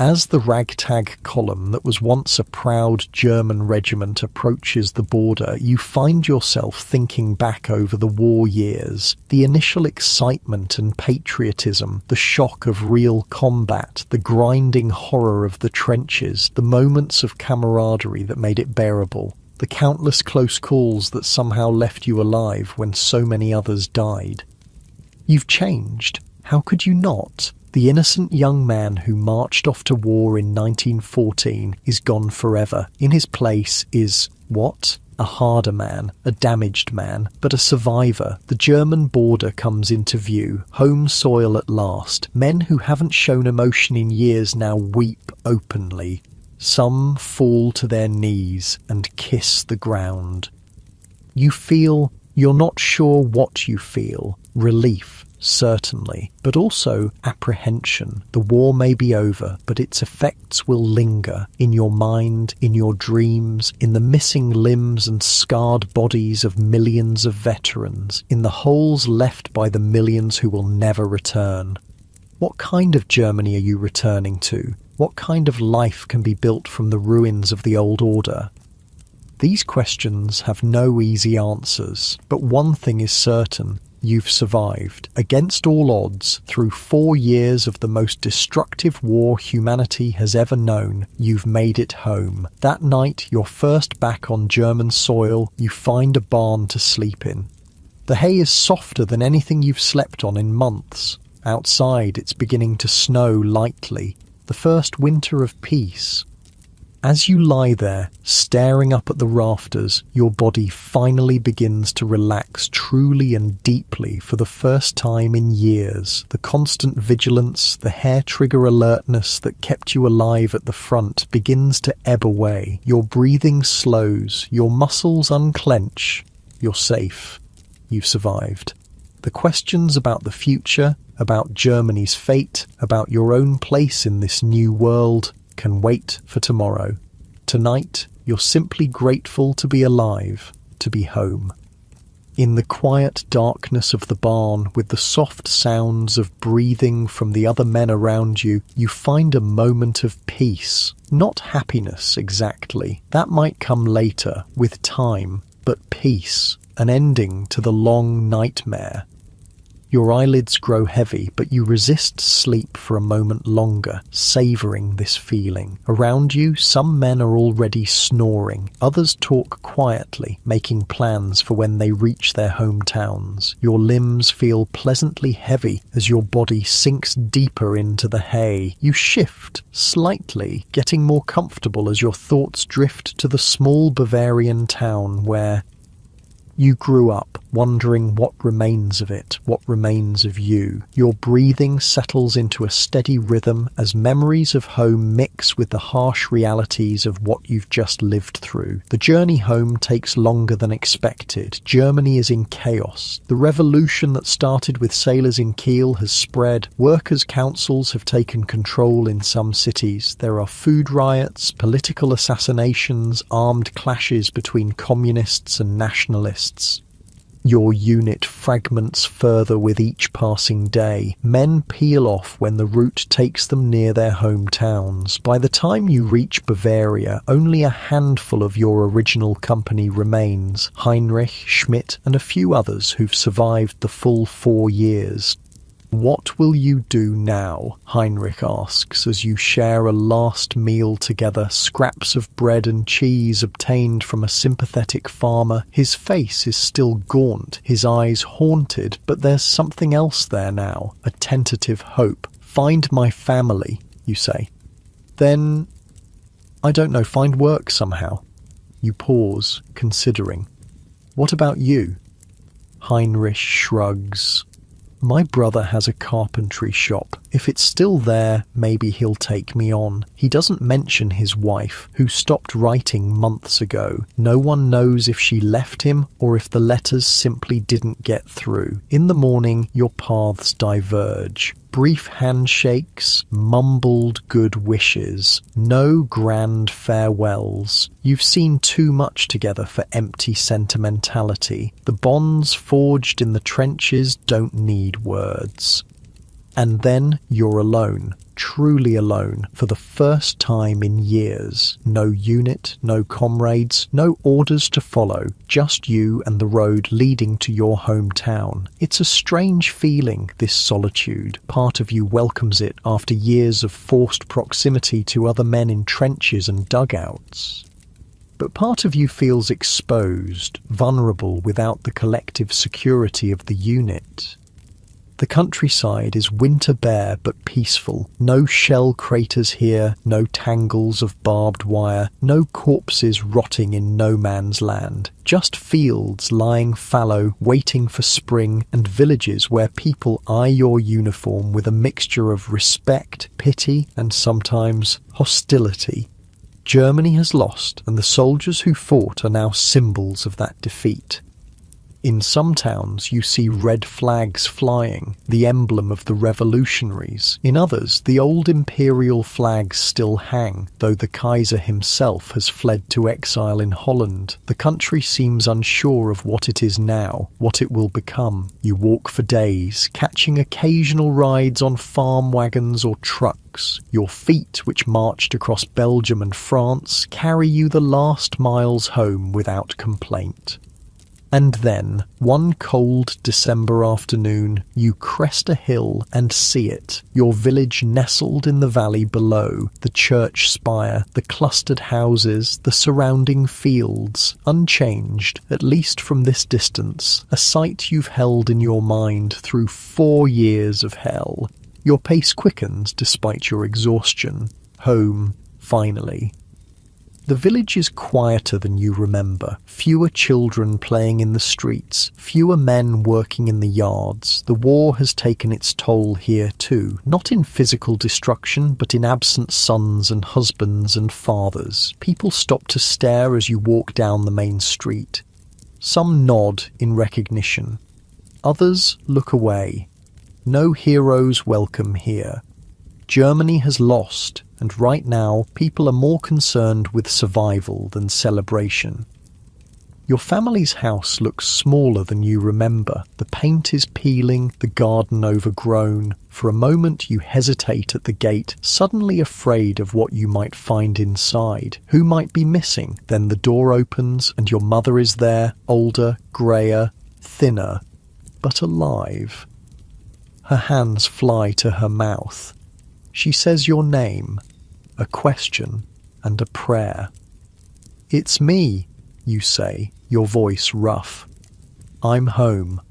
As the ragtag column that was once a proud German regiment approaches the border, you find yourself thinking back over the war years, the initial excitement and patriotism, the shock of real combat, the grinding horror of the trenches, the moments of camaraderie that made it bearable, the countless close calls that somehow left you alive when so many others died. You've changed. How could you not? The innocent young man who marched off to war in 1914 is gone forever. In his place is, what? A harder man, a damaged man, but a survivor. The German border comes into view, home soil at last. Men who haven't shown emotion in years now weep openly. Some fall to their knees and kiss the ground. You feel, you're not sure what you feel. Relief. Certainly, but also apprehension. The war may be over, but its effects will linger in your mind, in your dreams, in the missing limbs and scarred bodies of millions of veterans, in the holes left by the millions who will never return. What kind of Germany are you returning to? What kind of life can be built from the ruins of the old order? These questions have no easy answers, but one thing is certain. You've survived, against all odds, through 4 years of the most destructive war humanity has ever known. You've made it home. That night, you're first back on German soil, you find a barn to sleep in. The hay is softer than anything you've slept on in months. Outside, it's beginning to snow lightly. The first winter of peace. As you lie there, staring up at the rafters, your body finally begins to relax truly and deeply for the first time in years. The constant vigilance, the hair-trigger alertness that kept you alive at the front begins to ebb away. Your breathing slows, your muscles unclench. You're safe. You've survived. The questions about the future, about Germany's fate, about your own place in this new world, can wait for tomorrow. Tonight, you're simply grateful to be alive, to be home. In the quiet darkness of the barn, with the soft sounds of breathing from the other men around you, you find a moment of peace. Not happiness exactly. That might come later, with time, but peace, an ending to the long nightmare. Your eyelids grow heavy, but you resist sleep for a moment longer, savouring this feeling. Around you, some men are already snoring. Others talk quietly, making plans for when they reach their hometowns. Your limbs feel pleasantly heavy as your body sinks deeper into the hay. You shift slightly, getting more comfortable as your thoughts drift to the small Bavarian town where you grew up, wondering what remains of it, what remains of you. Your breathing settles into a steady rhythm as memories of home mix with the harsh realities of what you've just lived through. The journey home takes longer than expected. Germany is in chaos. The revolution that started with sailors in Kiel has spread. Workers' councils have taken control in some cities. There are food riots, political assassinations, armed clashes between communists and nationalists. Your unit fragments further with each passing day. Men peel off when the route takes them near their hometowns. By the time you reach Bavaria, only a handful of your original company remains. Heinrich, Schmidt, and a few others who've survived the full 4 years. What will you do now? Heinrich asks as you share a last meal together, scraps of bread and cheese obtained from a sympathetic farmer. His face is still gaunt, his eyes haunted, but there's something else there now, a tentative hope. Find my family, you say. Then, I don't know, find work somehow. You pause, considering. What about you? Heinrich shrugs. My brother has a carpentry shop. If it's still there, maybe he'll take me on. He doesn't mention his wife, who stopped writing months ago. No one knows if she left him or if the letters simply didn't get through. In the morning, your paths diverge. Brief handshakes, mumbled good wishes, no grand farewells. You've seen too much together for empty sentimentality. The bonds forged in the trenches don't need words. And then you're alone, truly alone, for the first time in years. No unit, no comrades, no orders to follow, just you and the road leading to your hometown. It's a strange feeling, this solitude. Part of you welcomes it after years of forced proximity to other men in trenches and dugouts. But part of you feels exposed, vulnerable without the collective security of the unit. The countryside is winter bare but peaceful. No shell craters here, no tangles of barbed wire, no corpses rotting in no man's land. Just fields lying fallow, waiting for spring, and villages where people eye your uniform with a mixture of respect, pity, and sometimes hostility. Germany has lost, and the soldiers who fought are now symbols of that defeat. In some towns you see red flags flying, the emblem of the revolutionaries. In others, the old imperial flags still hang, though the Kaiser himself has fled to exile in Holland. The country seems unsure of what it is now, what it will become. You walk for days, catching occasional rides on farm wagons or trucks. Your feet, which marched across Belgium and France, carry you the last miles home without complaint. And then, one cold December afternoon, you crest a hill and see it, your village nestled in the valley below, the church spire, the clustered houses, the surrounding fields, unchanged, at least from this distance, a sight you've held in your mind through 4 years of hell. Your pace quickens despite your exhaustion. Home, finally. The village is quieter than you remember. Fewer children playing in the streets, fewer men working in the yards. The war has taken its toll here too, not in physical destruction, but in absent sons and husbands and fathers. People stop to stare as you walk down the main street. Some nod in recognition. Others look away. No heroes welcome here. Germany has lost, and right now people are more concerned with survival than celebration. Your family's house looks smaller than you remember. The paint is peeling, the garden overgrown. For a moment you hesitate at the gate, suddenly afraid of what you might find inside. Who might be missing? Then the door opens and your mother is there, older, greyer, thinner, but alive. Her hands fly to her mouth. She says your name, a question and a prayer. "It's me," you say, your voice rough. "I'm home."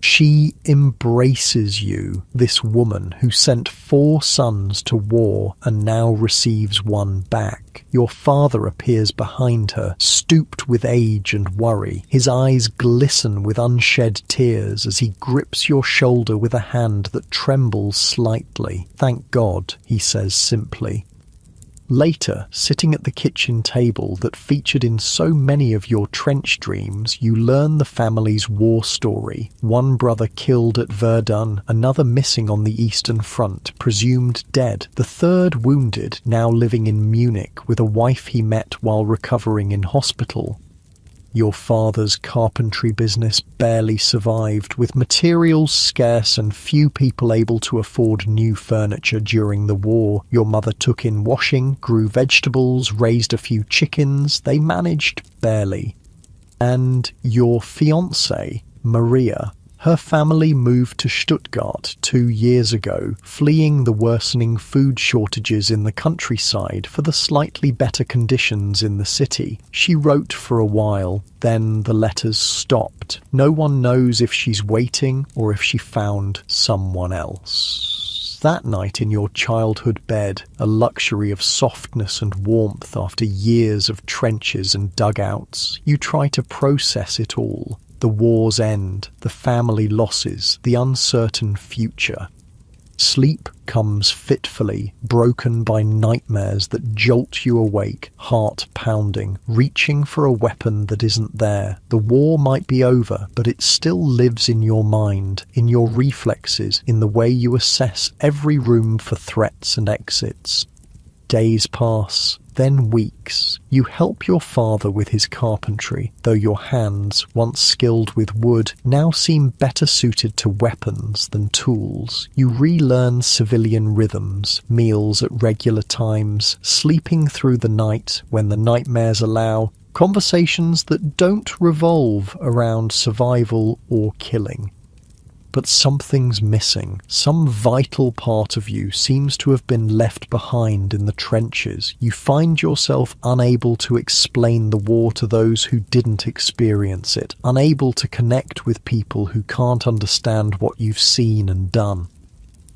She embraces you, this woman who sent 4 sons to war and now receives one back. Your father appears behind her, stooped with age and worry. His eyes glisten with unshed tears as he grips your shoulder with a hand that trembles slightly. "Thank God," he says simply. Later, sitting at the kitchen table that featured in so many of your trench dreams, you learn the family's war story. One brother killed at Verdun, another missing on the Eastern Front, presumed dead, the third wounded, now living in Munich with a wife he met while recovering in hospital. Your father's carpentry business barely survived, with materials scarce and few people able to afford new furniture during the war. Your mother took in washing, grew vegetables, raised a few chickens. They managed barely. And your fiancée, Maria, her family moved to Stuttgart 2 years ago, fleeing the worsening food shortages in the countryside for the slightly better conditions in the city. She wrote for a while, then the letters stopped. No one knows if she's waiting or if she found someone else. That night in your childhood bed, a luxury of softness and warmth after years of trenches and dugouts, you try to process it all. The war's end, the family losses, the uncertain future. Sleep comes fitfully, broken by nightmares that jolt you awake, heart pounding, reaching for a weapon that isn't there. The war might be over, but it still lives in your mind, in your reflexes, in the way you assess every room for threats and exits. Days pass, then weeks. You help your father with his carpentry, though your hands, once skilled with wood, now seem better suited to weapons than tools. You relearn civilian rhythms, meals at regular times, sleeping through the night when the nightmares allow, conversations that don't revolve around survival or killing. But something's missing. Some vital part of you seems to have been left behind in the trenches. You find yourself unable to explain the war to those who didn't experience it, unable to connect with people who can't understand what you've seen and done.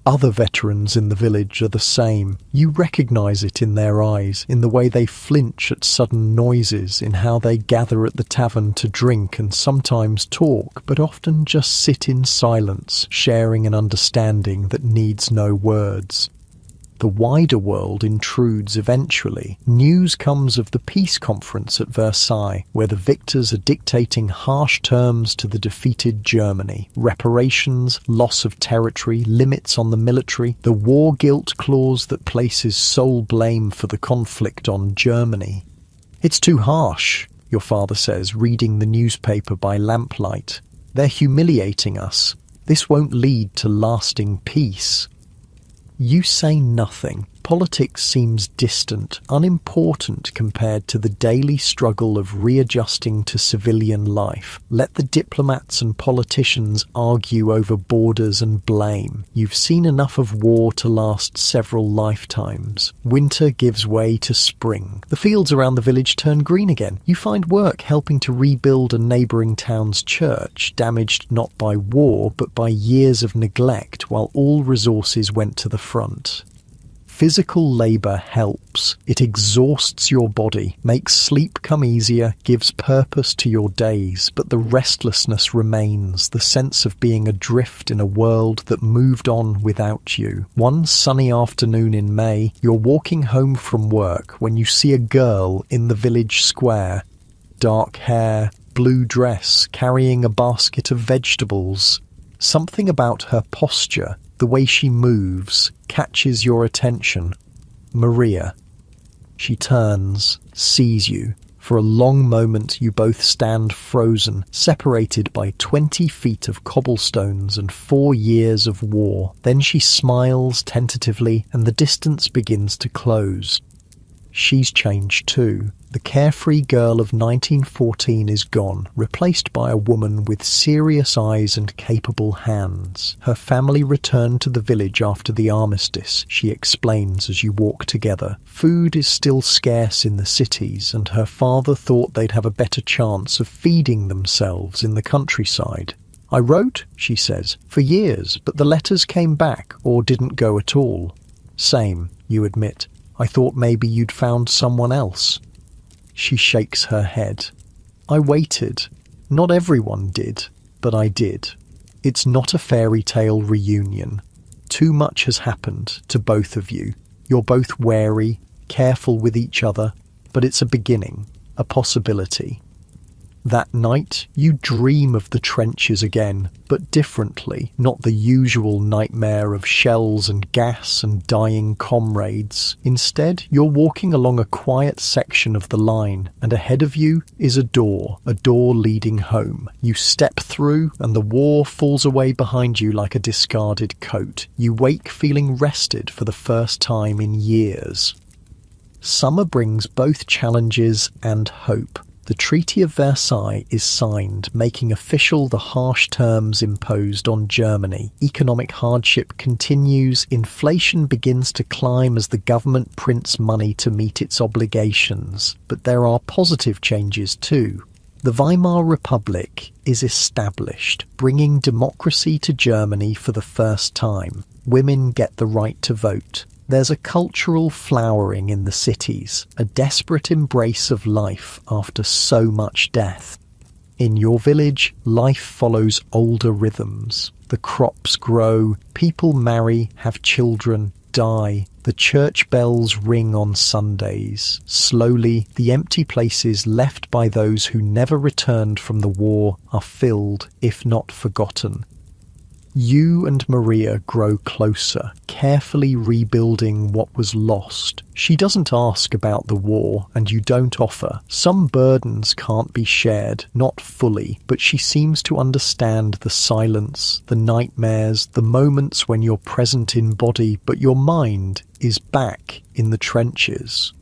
Other veterans in the village are the same. You recognize it in their eyes, in the way they flinch at sudden noises, in how they gather at the tavern to drink and sometimes talk, but often just sit in silence, sharing an understanding that needs no words. The wider world intrudes eventually. News comes of the peace conference at Versailles, where the victors are dictating harsh terms to the defeated Germany. Reparations, loss of territory, limits on the military, the war guilt clause that places sole blame for the conflict on Germany. "It's too harsh," your father says, reading the newspaper by lamplight. "They're humiliating us. This won't lead to lasting peace." You say nothing. Politics seems distant, unimportant compared to the daily struggle of readjusting to civilian life. Let the diplomats and politicians argue over borders and blame. You've seen enough of war to last several lifetimes. Winter gives way to spring. The fields around the village turn green again. You find work helping to rebuild a neighbouring town's church, damaged not by war but by years of neglect while all resources went to the front. Physical labour helps. It exhausts your body, makes sleep come easier, gives purpose to your days, but the restlessness remains, the sense of being adrift in a world that moved on without you. One sunny afternoon in May, you're walking home from work when you see a girl in the village square. Dark hair, blue dress, carrying a basket of vegetables. Something about her posture, the way she moves, catches your attention. Maria. She turns, sees you. For a long moment you both stand frozen, separated by 20 feet of cobblestones and 4 years of war. Then she smiles tentatively and the distance begins to close. She's changed too. The carefree girl of 1914 is gone, replaced by a woman with serious eyes and capable hands. Her family returned to the village after the armistice, she explains as you walk together. Food is still scarce in the cities, and her father thought they'd have a better chance of feeding themselves in the countryside. I wrote, she says, for years, but the letters came back or didn't go at all. Same, you admit. I thought maybe you'd found someone else. She shakes her head. I waited. Not everyone did, but I did. It's not a fairy tale reunion. Too much has happened to both of you. You're both wary, careful with each other, but it's a beginning, a possibility. That night, you dream of the trenches again, but differently, not the usual nightmare of shells and gas and dying comrades. Instead, you're walking along a quiet section of the line, and ahead of you is a door leading home. You step through, and the war falls away behind you like a discarded coat. You wake feeling rested for the first time in years. Summer brings both challenges and hope. The Treaty of Versailles is signed, making official the harsh terms imposed on Germany. Economic hardship continues, inflation begins to climb as the government prints money to meet its obligations. But there are positive changes too. The Weimar Republic is established, bringing democracy to Germany for the first time. Women get the right to vote. There's a cultural flowering in the cities, a desperate embrace of life after so much death. In your village, life follows older rhythms. The crops grow, people marry, have children, die. The church bells ring on Sundays. Slowly, the empty places left by those who never returned from the war are filled, if not forgotten. You and Maria grow closer, carefully rebuilding what was lost. She doesn't ask about the war, and you don't offer. Some burdens can't be shared, not fully, but she seems to understand the silence, the nightmares, the moments when you're present in body, but your mind is back in the trenches.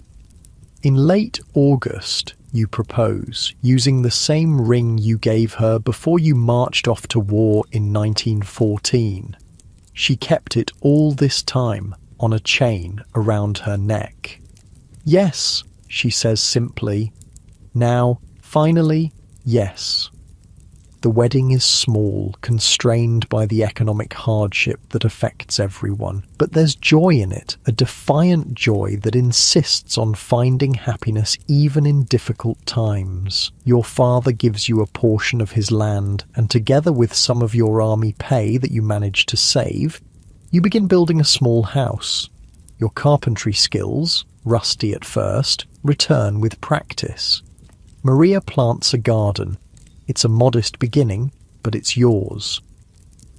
In late August, you propose, using the same ring you gave her before you marched off to war in 1914. She kept it all this time on a chain around her neck. Yes, she says simply. Now, finally, yes. The wedding is small, constrained by the economic hardship that affects everyone. But there's joy in it, a defiant joy that insists on finding happiness even in difficult times. Your father gives you a portion of his land, and together with some of your army pay that you manage to save, you begin building a small house. Your carpentry skills, rusty at first, return with practice. Maria plants a garden. It's a modest beginning, but it's yours.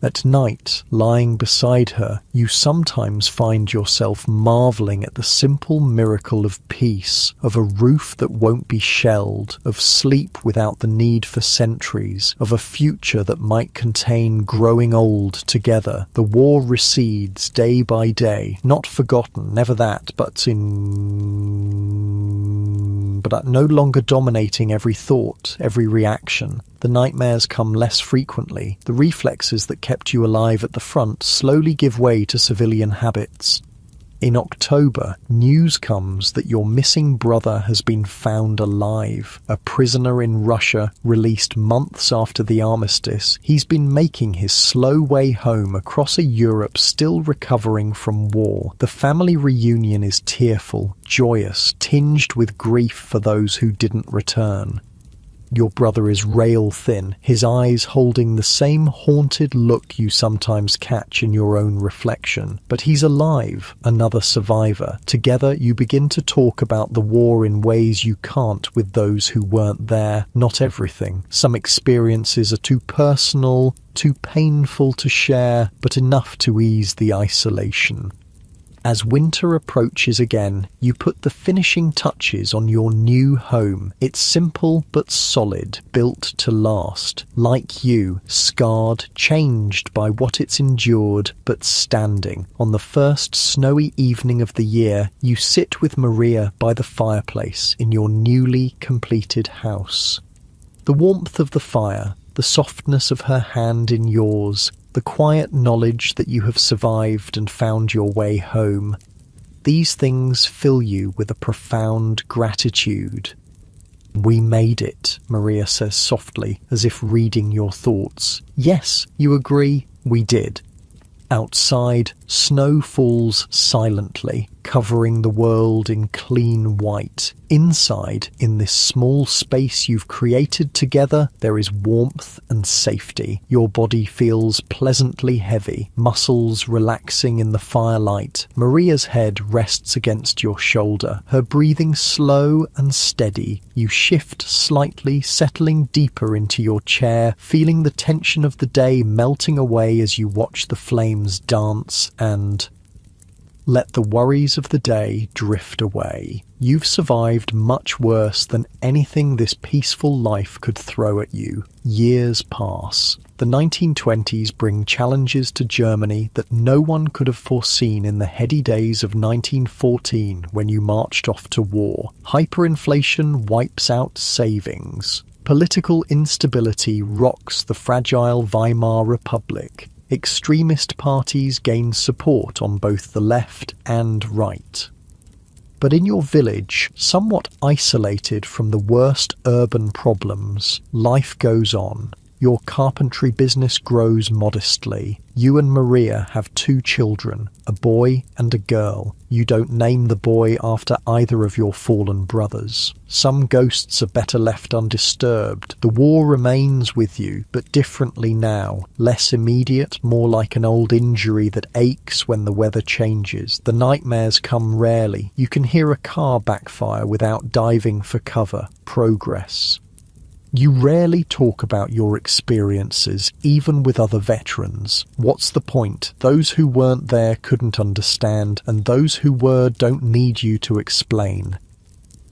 At night, lying beside her, you sometimes find yourself marveling at the simple miracle of peace, of a roof that won't be shelled, of sleep without the need for sentries, of a future that might contain growing old together. The war recedes day by day, not forgotten, never that, but no longer dominating every thought, every reaction. The nightmares come less frequently. The reflexes that kept you alive at the front slowly give way to civilian habits. In October, news comes that your missing brother has been found alive. A prisoner in Russia, released months after the armistice, he's been making his slow way home across a Europe still recovering from war. The family reunion is tearful, joyous, tinged with grief for those who didn't return. Your brother is rail-thin, his eyes holding the same haunted look you sometimes catch in your own reflection. But he's alive, another survivor. Together you begin to talk about the war in ways you can't with those who weren't there. Not everything. Some experiences are too personal, too painful to share, but enough to ease the isolation. As winter approaches again, you put the finishing touches on your new home. It's simple but solid, built to last. Like you, scarred, changed by what it's endured, but standing. On the first snowy evening of the year, you sit with Maria by the fireplace in your newly completed house. The warmth of the fire, the softness of her hand in yours, the quiet knowledge that you have survived and found your way home. These things fill you with a profound gratitude. "We made it," Maria says softly, as if reading your thoughts. "Yes, you agree, we did." Outside, snow falls silently, covering the world in clean white. Inside, in this small space you've created together, there is warmth and safety. Your body feels pleasantly heavy, muscles relaxing in the firelight. Maria's head rests against your shoulder, her breathing slow and steady. You shift slightly, settling deeper into your chair, feeling the tension of the day melting away as you watch the flames dance and let the worries of the day drift away. You've survived much worse than anything this peaceful life could throw at you. Years pass. The 1920s bring challenges to Germany that no one could have foreseen in the heady days of 1914 when you marched off to war. Hyperinflation wipes out savings. Political instability rocks the fragile Weimar Republic. Extremist parties gain support on both the left and right. But in your village, somewhat isolated from the worst urban problems, life goes on. Your carpentry business grows modestly. You and Maria have 2 children, a boy and a girl. You don't name the boy after either of your fallen brothers. Some ghosts are better left undisturbed. The war remains with you, but differently now. Less immediate, more like an old injury that aches when the weather changes. The nightmares come rarely. You can hear a car backfire without diving for cover. Progress. You rarely talk about your experiences, even with other veterans. What's the point? Those who weren't there couldn't understand, and those who were don't need you to explain.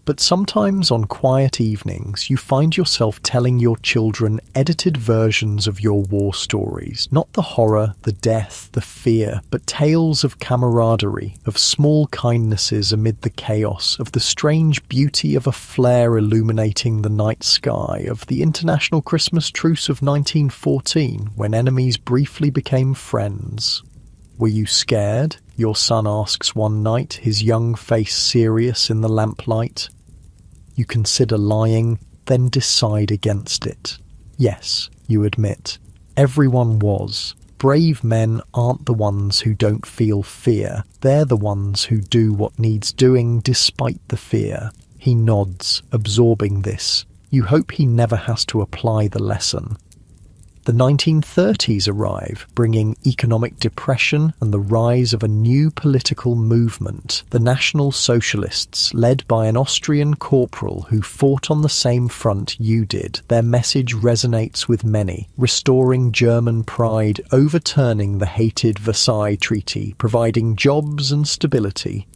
But sometimes on quiet evenings, you find yourself telling your children edited versions of your war stories. Not the horror, the death, the fear, but tales of camaraderie, of small kindnesses amid the chaos, of the strange beauty of a flare illuminating the night sky, of the international Christmas truce of 1914, when enemies briefly became friends. "Were you scared?" your son asks one night, his young face serious in the lamplight. You consider lying, then decide against it. Yes, you admit. Everyone was. Brave men aren't the ones who don't feel fear. They're the ones who do what needs doing despite the fear. He nods, absorbing this. You hope he never has to apply the lesson. The 1930s arrive, bringing economic depression and the rise of a new political movement, the National Socialists, led by an Austrian corporal who fought on the same front you did. Their message resonates with many, restoring German pride, overturning the hated Versailles Treaty, providing jobs and stability.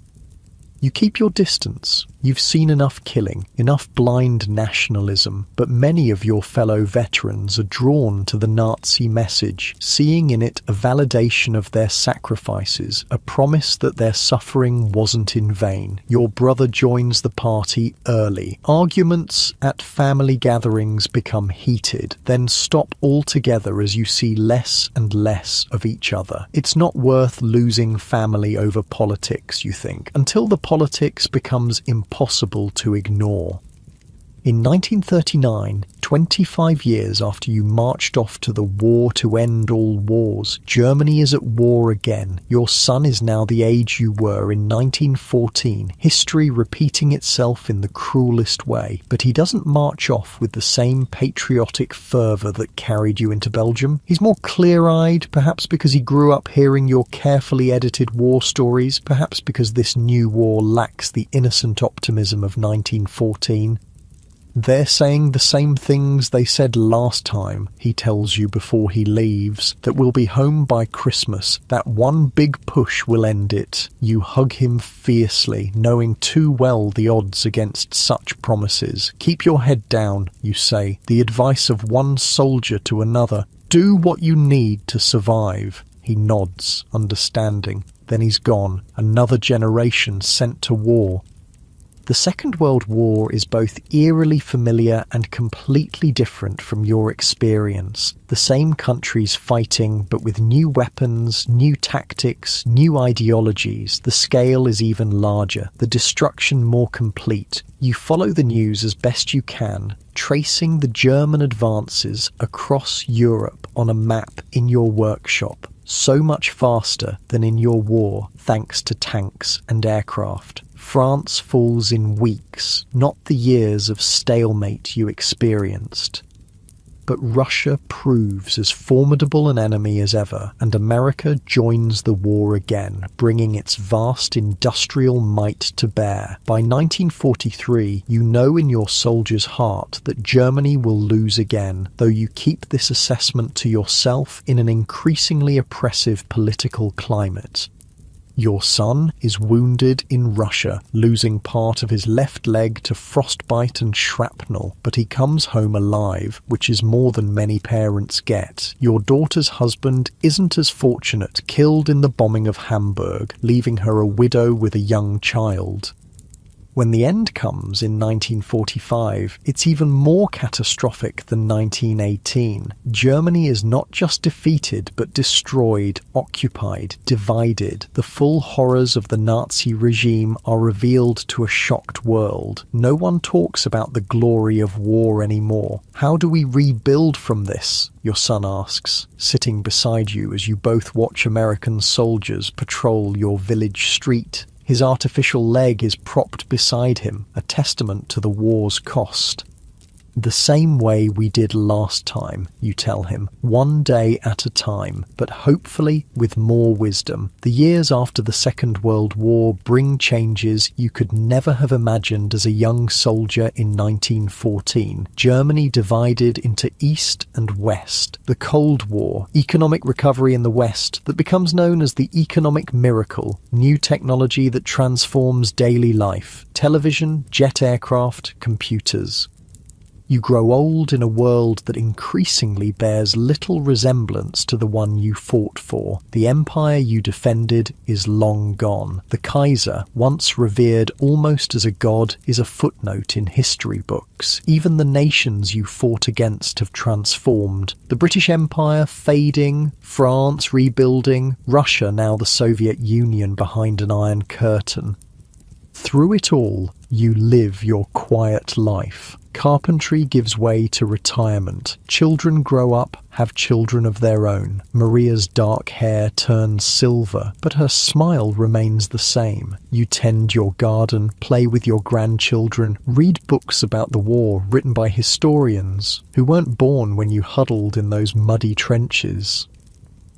You keep your distance. You've seen enough killing, enough blind nationalism, but many of your fellow veterans are drawn to the Nazi message, seeing in it a validation of their sacrifices, a promise that their suffering wasn't in vain. Your brother joins the party early. Arguments at family gatherings become heated, then stop altogether as you see less and less of each other. It's not worth losing family over politics, you think, until the politics becomes impossible to ignore. In 1939, 25 years after you marched off to the war to end all wars, Germany is at war again. Your son is now the age you were in 1914, history repeating itself in the cruelest way. But he doesn't march off with the same patriotic fervour that carried you into Belgium. He's more clear-eyed, perhaps because he grew up hearing your carefully edited war stories, perhaps because this new war lacks the innocent optimism of 1914. They're saying the same things they said last time, he tells you before he leaves, that we'll be home by Christmas, that one big push will end it. You hug him fiercely, knowing too well the odds against such promises. Keep your head down, you say, the advice of one soldier to another. Do what you need to survive. He nods, understanding. Then he's gone, another generation sent to war. The Second World War is both eerily familiar and completely different from your experience. The same countries fighting, but with new weapons, new tactics, new ideologies. The scale is even larger, the destruction more complete. You follow the news as best you can, tracing the German advances across Europe on a map in your workshop. So much faster than in your war, thanks to tanks and aircraft. France falls in weeks, not the years of stalemate you experienced. But Russia proves as formidable an enemy as ever, and America joins the war again, bringing its vast industrial might to bear. By 1943, you know in your soldier's heart that Germany will lose again, though you keep this assessment to yourself in an increasingly oppressive political climate. Your son is wounded in Russia, losing part of his left leg to frostbite and shrapnel, but he comes home alive, which is more than many parents get. Your daughter's husband isn't as fortunate, killed in the bombing of Hamburg, leaving her a widow with a young child. When the end comes in 1945, it's even more catastrophic than 1918. Germany is not just defeated, but destroyed, occupied, divided. The full horrors of the Nazi regime are revealed to a shocked world. No one talks about the glory of war anymore. How do we rebuild from this? Your son asks, sitting beside you as you both watch American soldiers patrol your village street. His artificial leg is propped beside him, a testament to the war's cost. The same way we did last time, you tell him, one day at a time, but hopefully with more wisdom. The years after the Second World War bring changes you could never have imagined as a young soldier in 1914. Germany divided into East and West. The Cold War, economic recovery in the West that becomes known as the economic miracle, new technology that transforms daily life, television, jet aircraft, computers. You grow old in a world that increasingly bears little resemblance to the one you fought for. The empire you defended is long gone. The Kaiser, once revered almost as a god, is a footnote in history books. Even the nations you fought against have transformed. The British Empire fading, France rebuilding, Russia now the Soviet Union behind an iron curtain. Through it all, you live your quiet life. Carpentry gives way to retirement. Children grow up, have children of their own. Maria's dark hair turns silver, but her smile remains the same. You tend your garden, play with your grandchildren, read books about the war written by historians who weren't born when you huddled in those muddy trenches.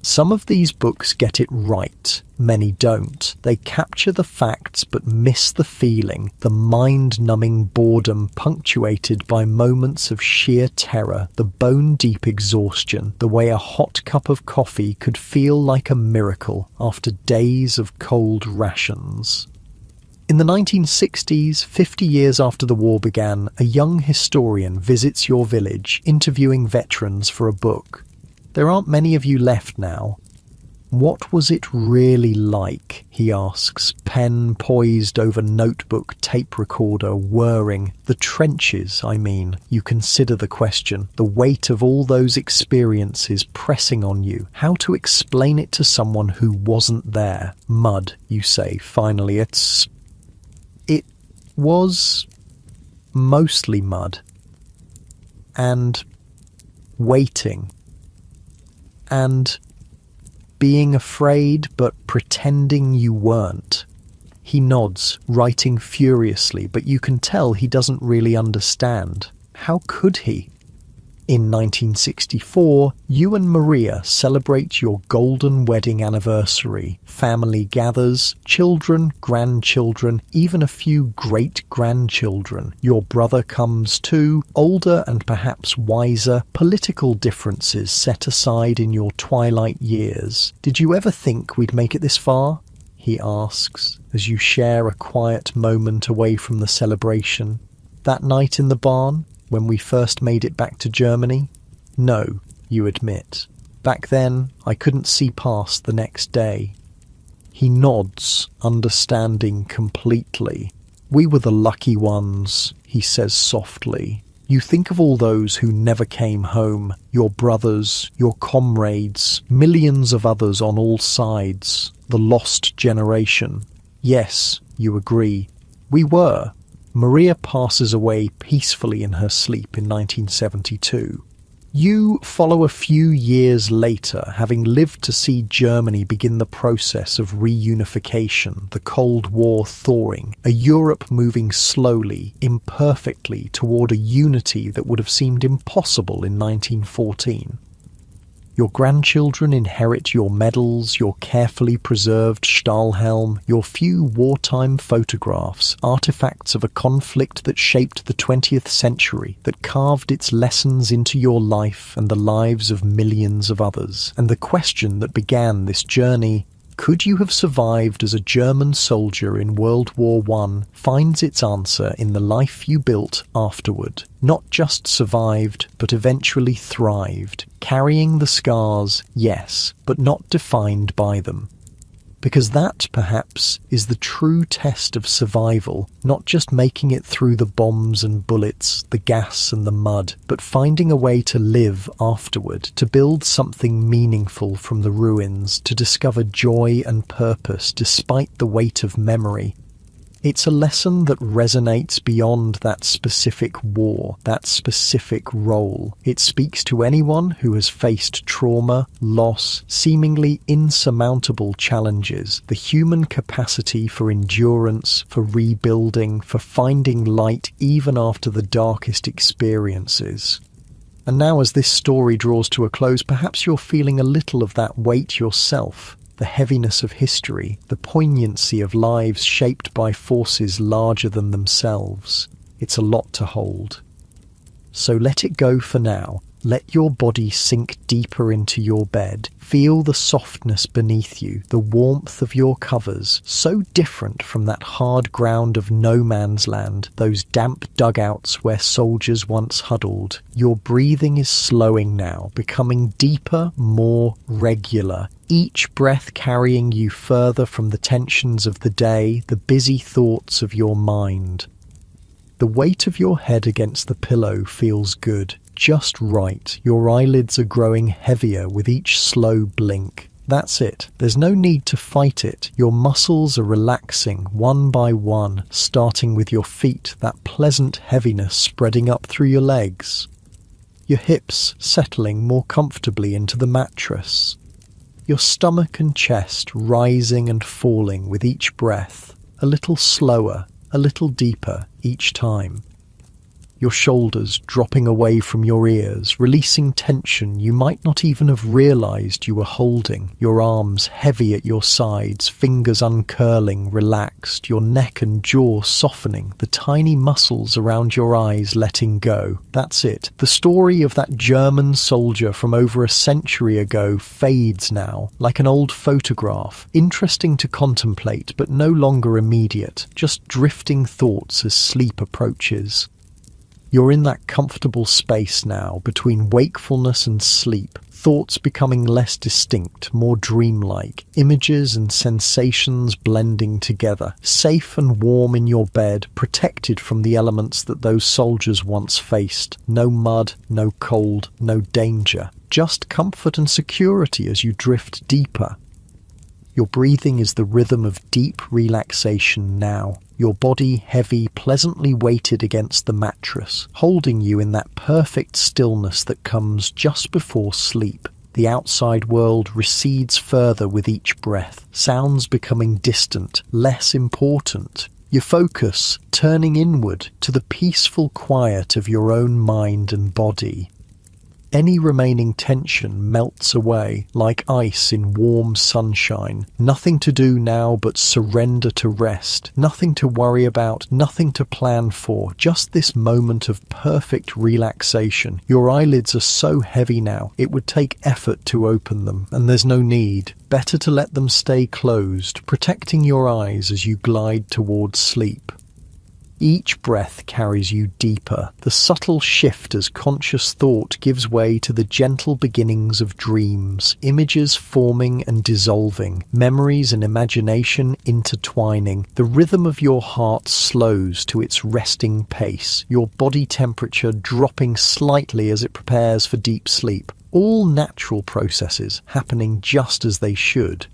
Some of these books get it right, many don't. They capture the facts but miss the feeling, the mind-numbing boredom punctuated by moments of sheer terror, the bone-deep exhaustion, the way a hot cup of coffee could feel like a miracle after days of cold rations. In the 1960s, 50 years after the war began, a young historian visits your village, interviewing veterans for a book. There aren't many of you left now. What was it really like, he asks, pen poised over notebook, tape recorder whirring. The trenches, I mean. You consider the question, the weight of all those experiences pressing on you. How to explain it to someone who wasn't there? Mud, you say, finally. It was mostly mud. And waiting. And being afraid but pretending you weren't. He nods, writing furiously, but you can tell he doesn't really understand. How could he? In 1964, you and Maria celebrate your golden wedding anniversary. Family gathers, children, grandchildren, even a few great-grandchildren. Your brother comes too, older and perhaps wiser, political differences set aside in your twilight years. Did you ever think we'd make it this far? He asks, as you share a quiet moment away from the celebration. That night in the barn? When we first made it back to Germany? No, you admit. Back then, I couldn't see past the next day. He nods, understanding completely. We were the lucky ones, he says softly. You think of all those who never came home, your brothers, your comrades, millions of others on all sides, the lost generation. Yes, you agree. We were. Maria passes away peacefully in her sleep in 1972. You follow a few years later, having lived to see Germany begin the process of reunification, the Cold War thawing, a Europe moving slowly, imperfectly toward a unity that would have seemed impossible in 1914. Your grandchildren inherit your medals, your carefully preserved Stahlhelm, your few wartime photographs, artifacts of a conflict that shaped the 20th century, that carved its lessons into your life and the lives of millions of others. And the question that began this journey, could you have survived as a German soldier in World War I, finds its answer in the life you built afterward. Not just survived, but eventually thrived, carrying the scars, yes, but not defined by them. Because that, perhaps, is the true test of survival, not just making it through the bombs and bullets, the gas and the mud, but finding a way to live afterward, to build something meaningful from the ruins, to discover joy and purpose despite the weight of memory. It's a lesson that resonates beyond that specific war, that specific role. It speaks to anyone who has faced trauma, loss, seemingly insurmountable challenges, the human capacity for endurance, for rebuilding, for finding light even after the darkest experiences. And now as this story draws to a close, perhaps you're feeling a little of that weight yourself. The heaviness of history, the poignancy of lives shaped by forces larger than themselves. It's a lot to hold. So let it go for now. Let your body sink deeper into your bed. Feel the softness beneath you, the warmth of your covers, so different from that hard ground of no man's land, those damp dugouts where soldiers once huddled. Your breathing is slowing now, becoming deeper, more regular. Each breath carrying you further from the tensions of the day, the busy thoughts of your mind. The weight of your head against the pillow feels good, just right. Your eyelids are growing heavier with each slow blink. That's it. There's no need to fight it. Your muscles are relaxing one by one, starting with your feet, that pleasant heaviness spreading up through your legs. Your hips settling more comfortably into the mattress. Your stomach and chest rising and falling with each breath, a little slower, a little deeper each time. Your shoulders dropping away from your ears, releasing tension you might not even have realized you were holding. Your arms heavy at your sides, fingers uncurling, relaxed, your neck and jaw softening, the tiny muscles around your eyes letting go. That's it. The story of that German soldier from over a century ago fades now, like an old photograph. Interesting to contemplate, but no longer immediate, just drifting thoughts as sleep approaches. You're in that comfortable space now between wakefulness and sleep, thoughts becoming less distinct, more dreamlike, images and sensations blending together, safe and warm in your bed, protected from the elements that those soldiers once faced. No mud, no cold, no danger, just comfort and security as you drift deeper. Your breathing is the rhythm of deep relaxation now. Your body heavy, pleasantly weighted against the mattress, holding you in that perfect stillness that comes just before sleep. The outside world recedes further with each breath, sounds becoming distant, less important. Your focus turning inward to the peaceful quiet of your own mind and body. Any remaining tension melts away like ice in warm sunshine. Nothing to do now but surrender to rest. Nothing to worry about, nothing to plan for. Just this moment of perfect relaxation. Your eyelids are so heavy now, it would take effort to open them, and there's no need. Better to let them stay closed, protecting your eyes as you glide towards sleep. Each breath carries you deeper, the subtle shift as conscious thought gives way to the gentle beginnings of dreams, images forming and dissolving, memories and imagination intertwining. The rhythm of your heart slows to its resting pace, your body temperature dropping slightly as it prepares for deep sleep. All natural processes happening just as they should.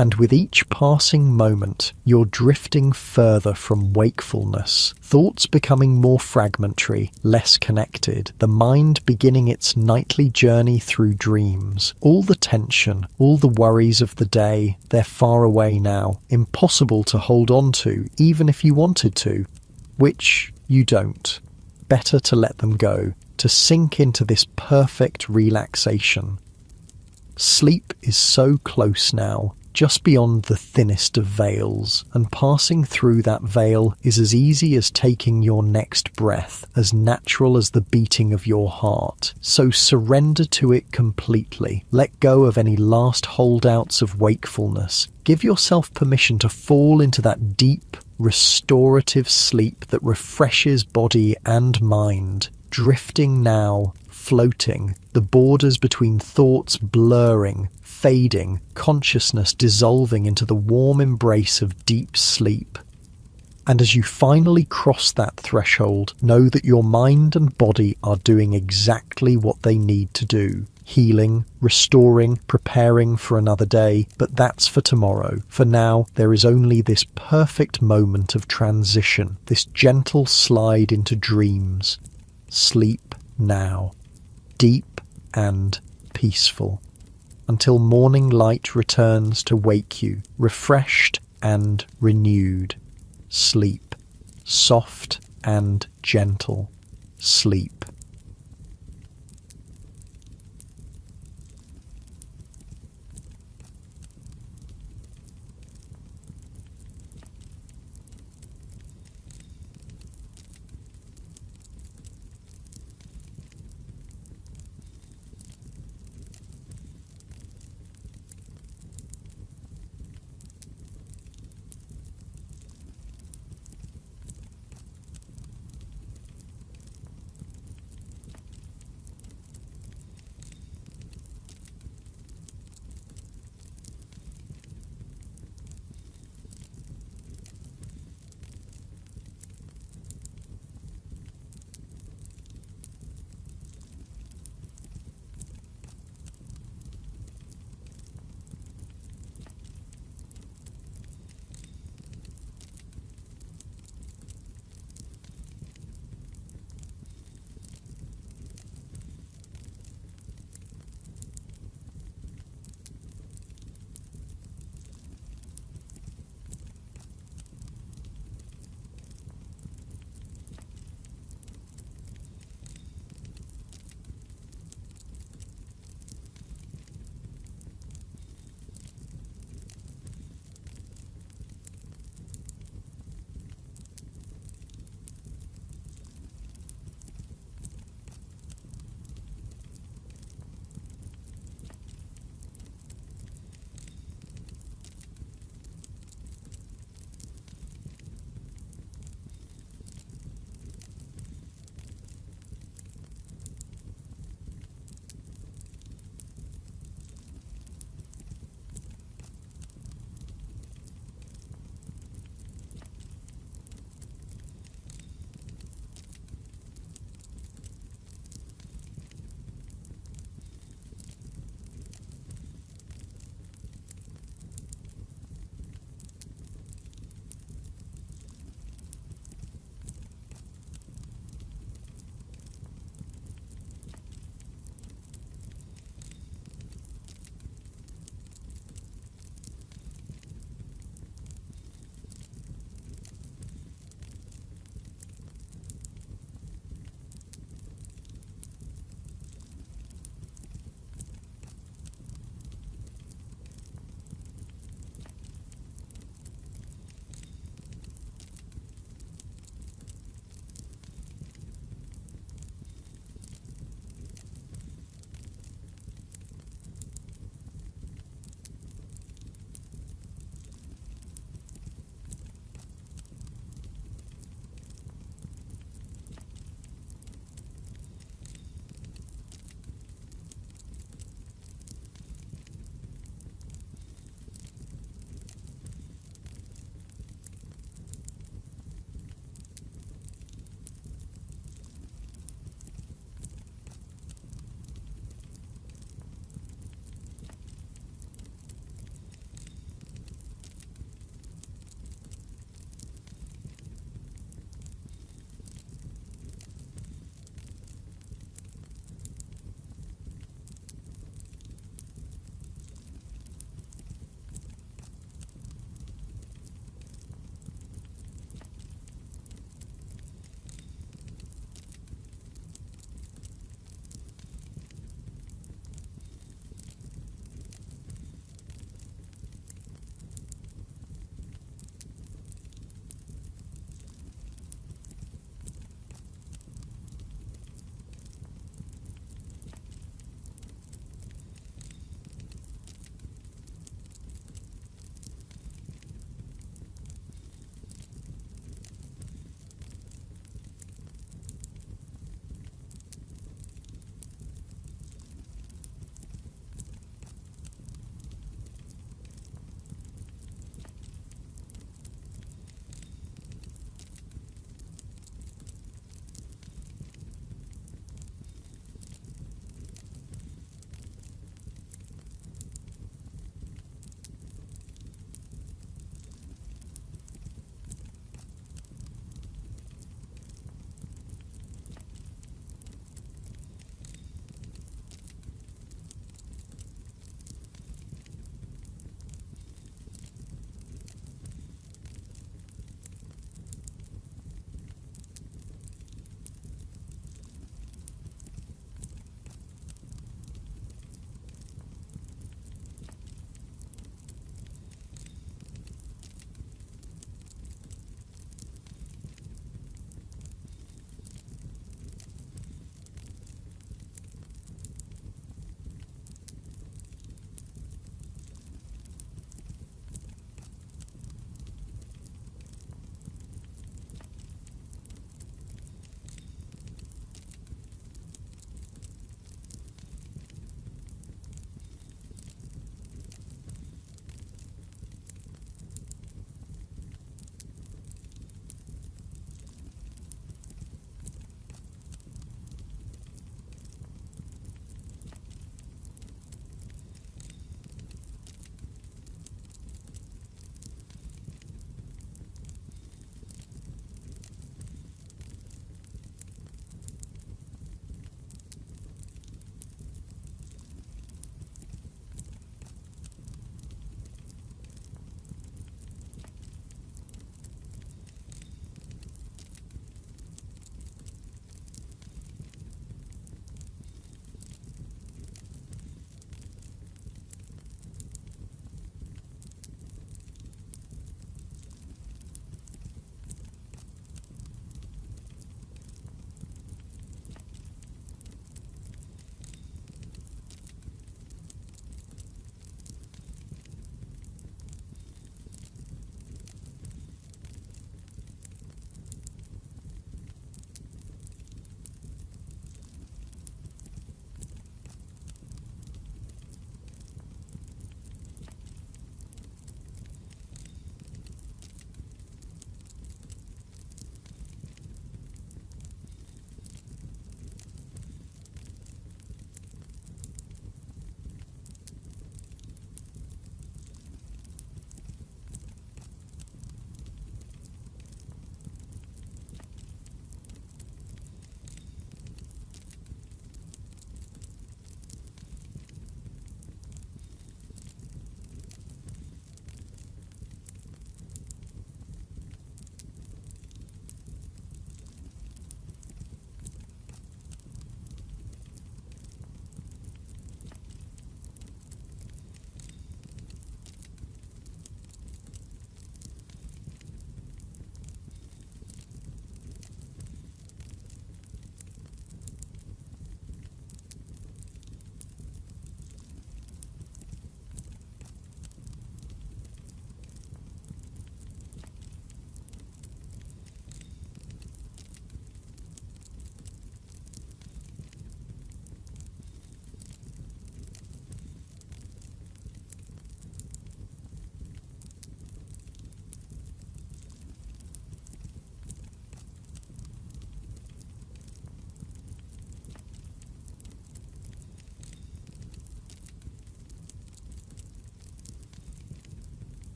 And with each passing moment, you're drifting further from wakefulness, thoughts becoming more fragmentary, less connected, the mind beginning its nightly journey through dreams. All the tension, all the worries of the day, they're far away now, impossible to hold on to, even if you wanted to, which you don't. Better to let them go, to sink into this perfect relaxation. Sleep is so close now, just beyond the thinnest of veils, and passing through that veil is as easy as taking your next breath, as natural as the beating of your heart. So surrender to it completely. Let go of any last holdouts of wakefulness. Give yourself permission to fall into that deep, restorative sleep that refreshes body and mind, drifting now, floating, the borders between thoughts blurring, fading, consciousness dissolving into the warm embrace of deep sleep. And as you finally cross that threshold, know that your mind and body are doing exactly what they need to do. Healing, restoring, preparing for another day, but that's for tomorrow. For now, there is only this perfect moment of transition, this gentle slide into dreams. Sleep now, deep and peaceful, until morning light returns to wake you, refreshed and renewed. Sleep, soft and gentle. Sleep.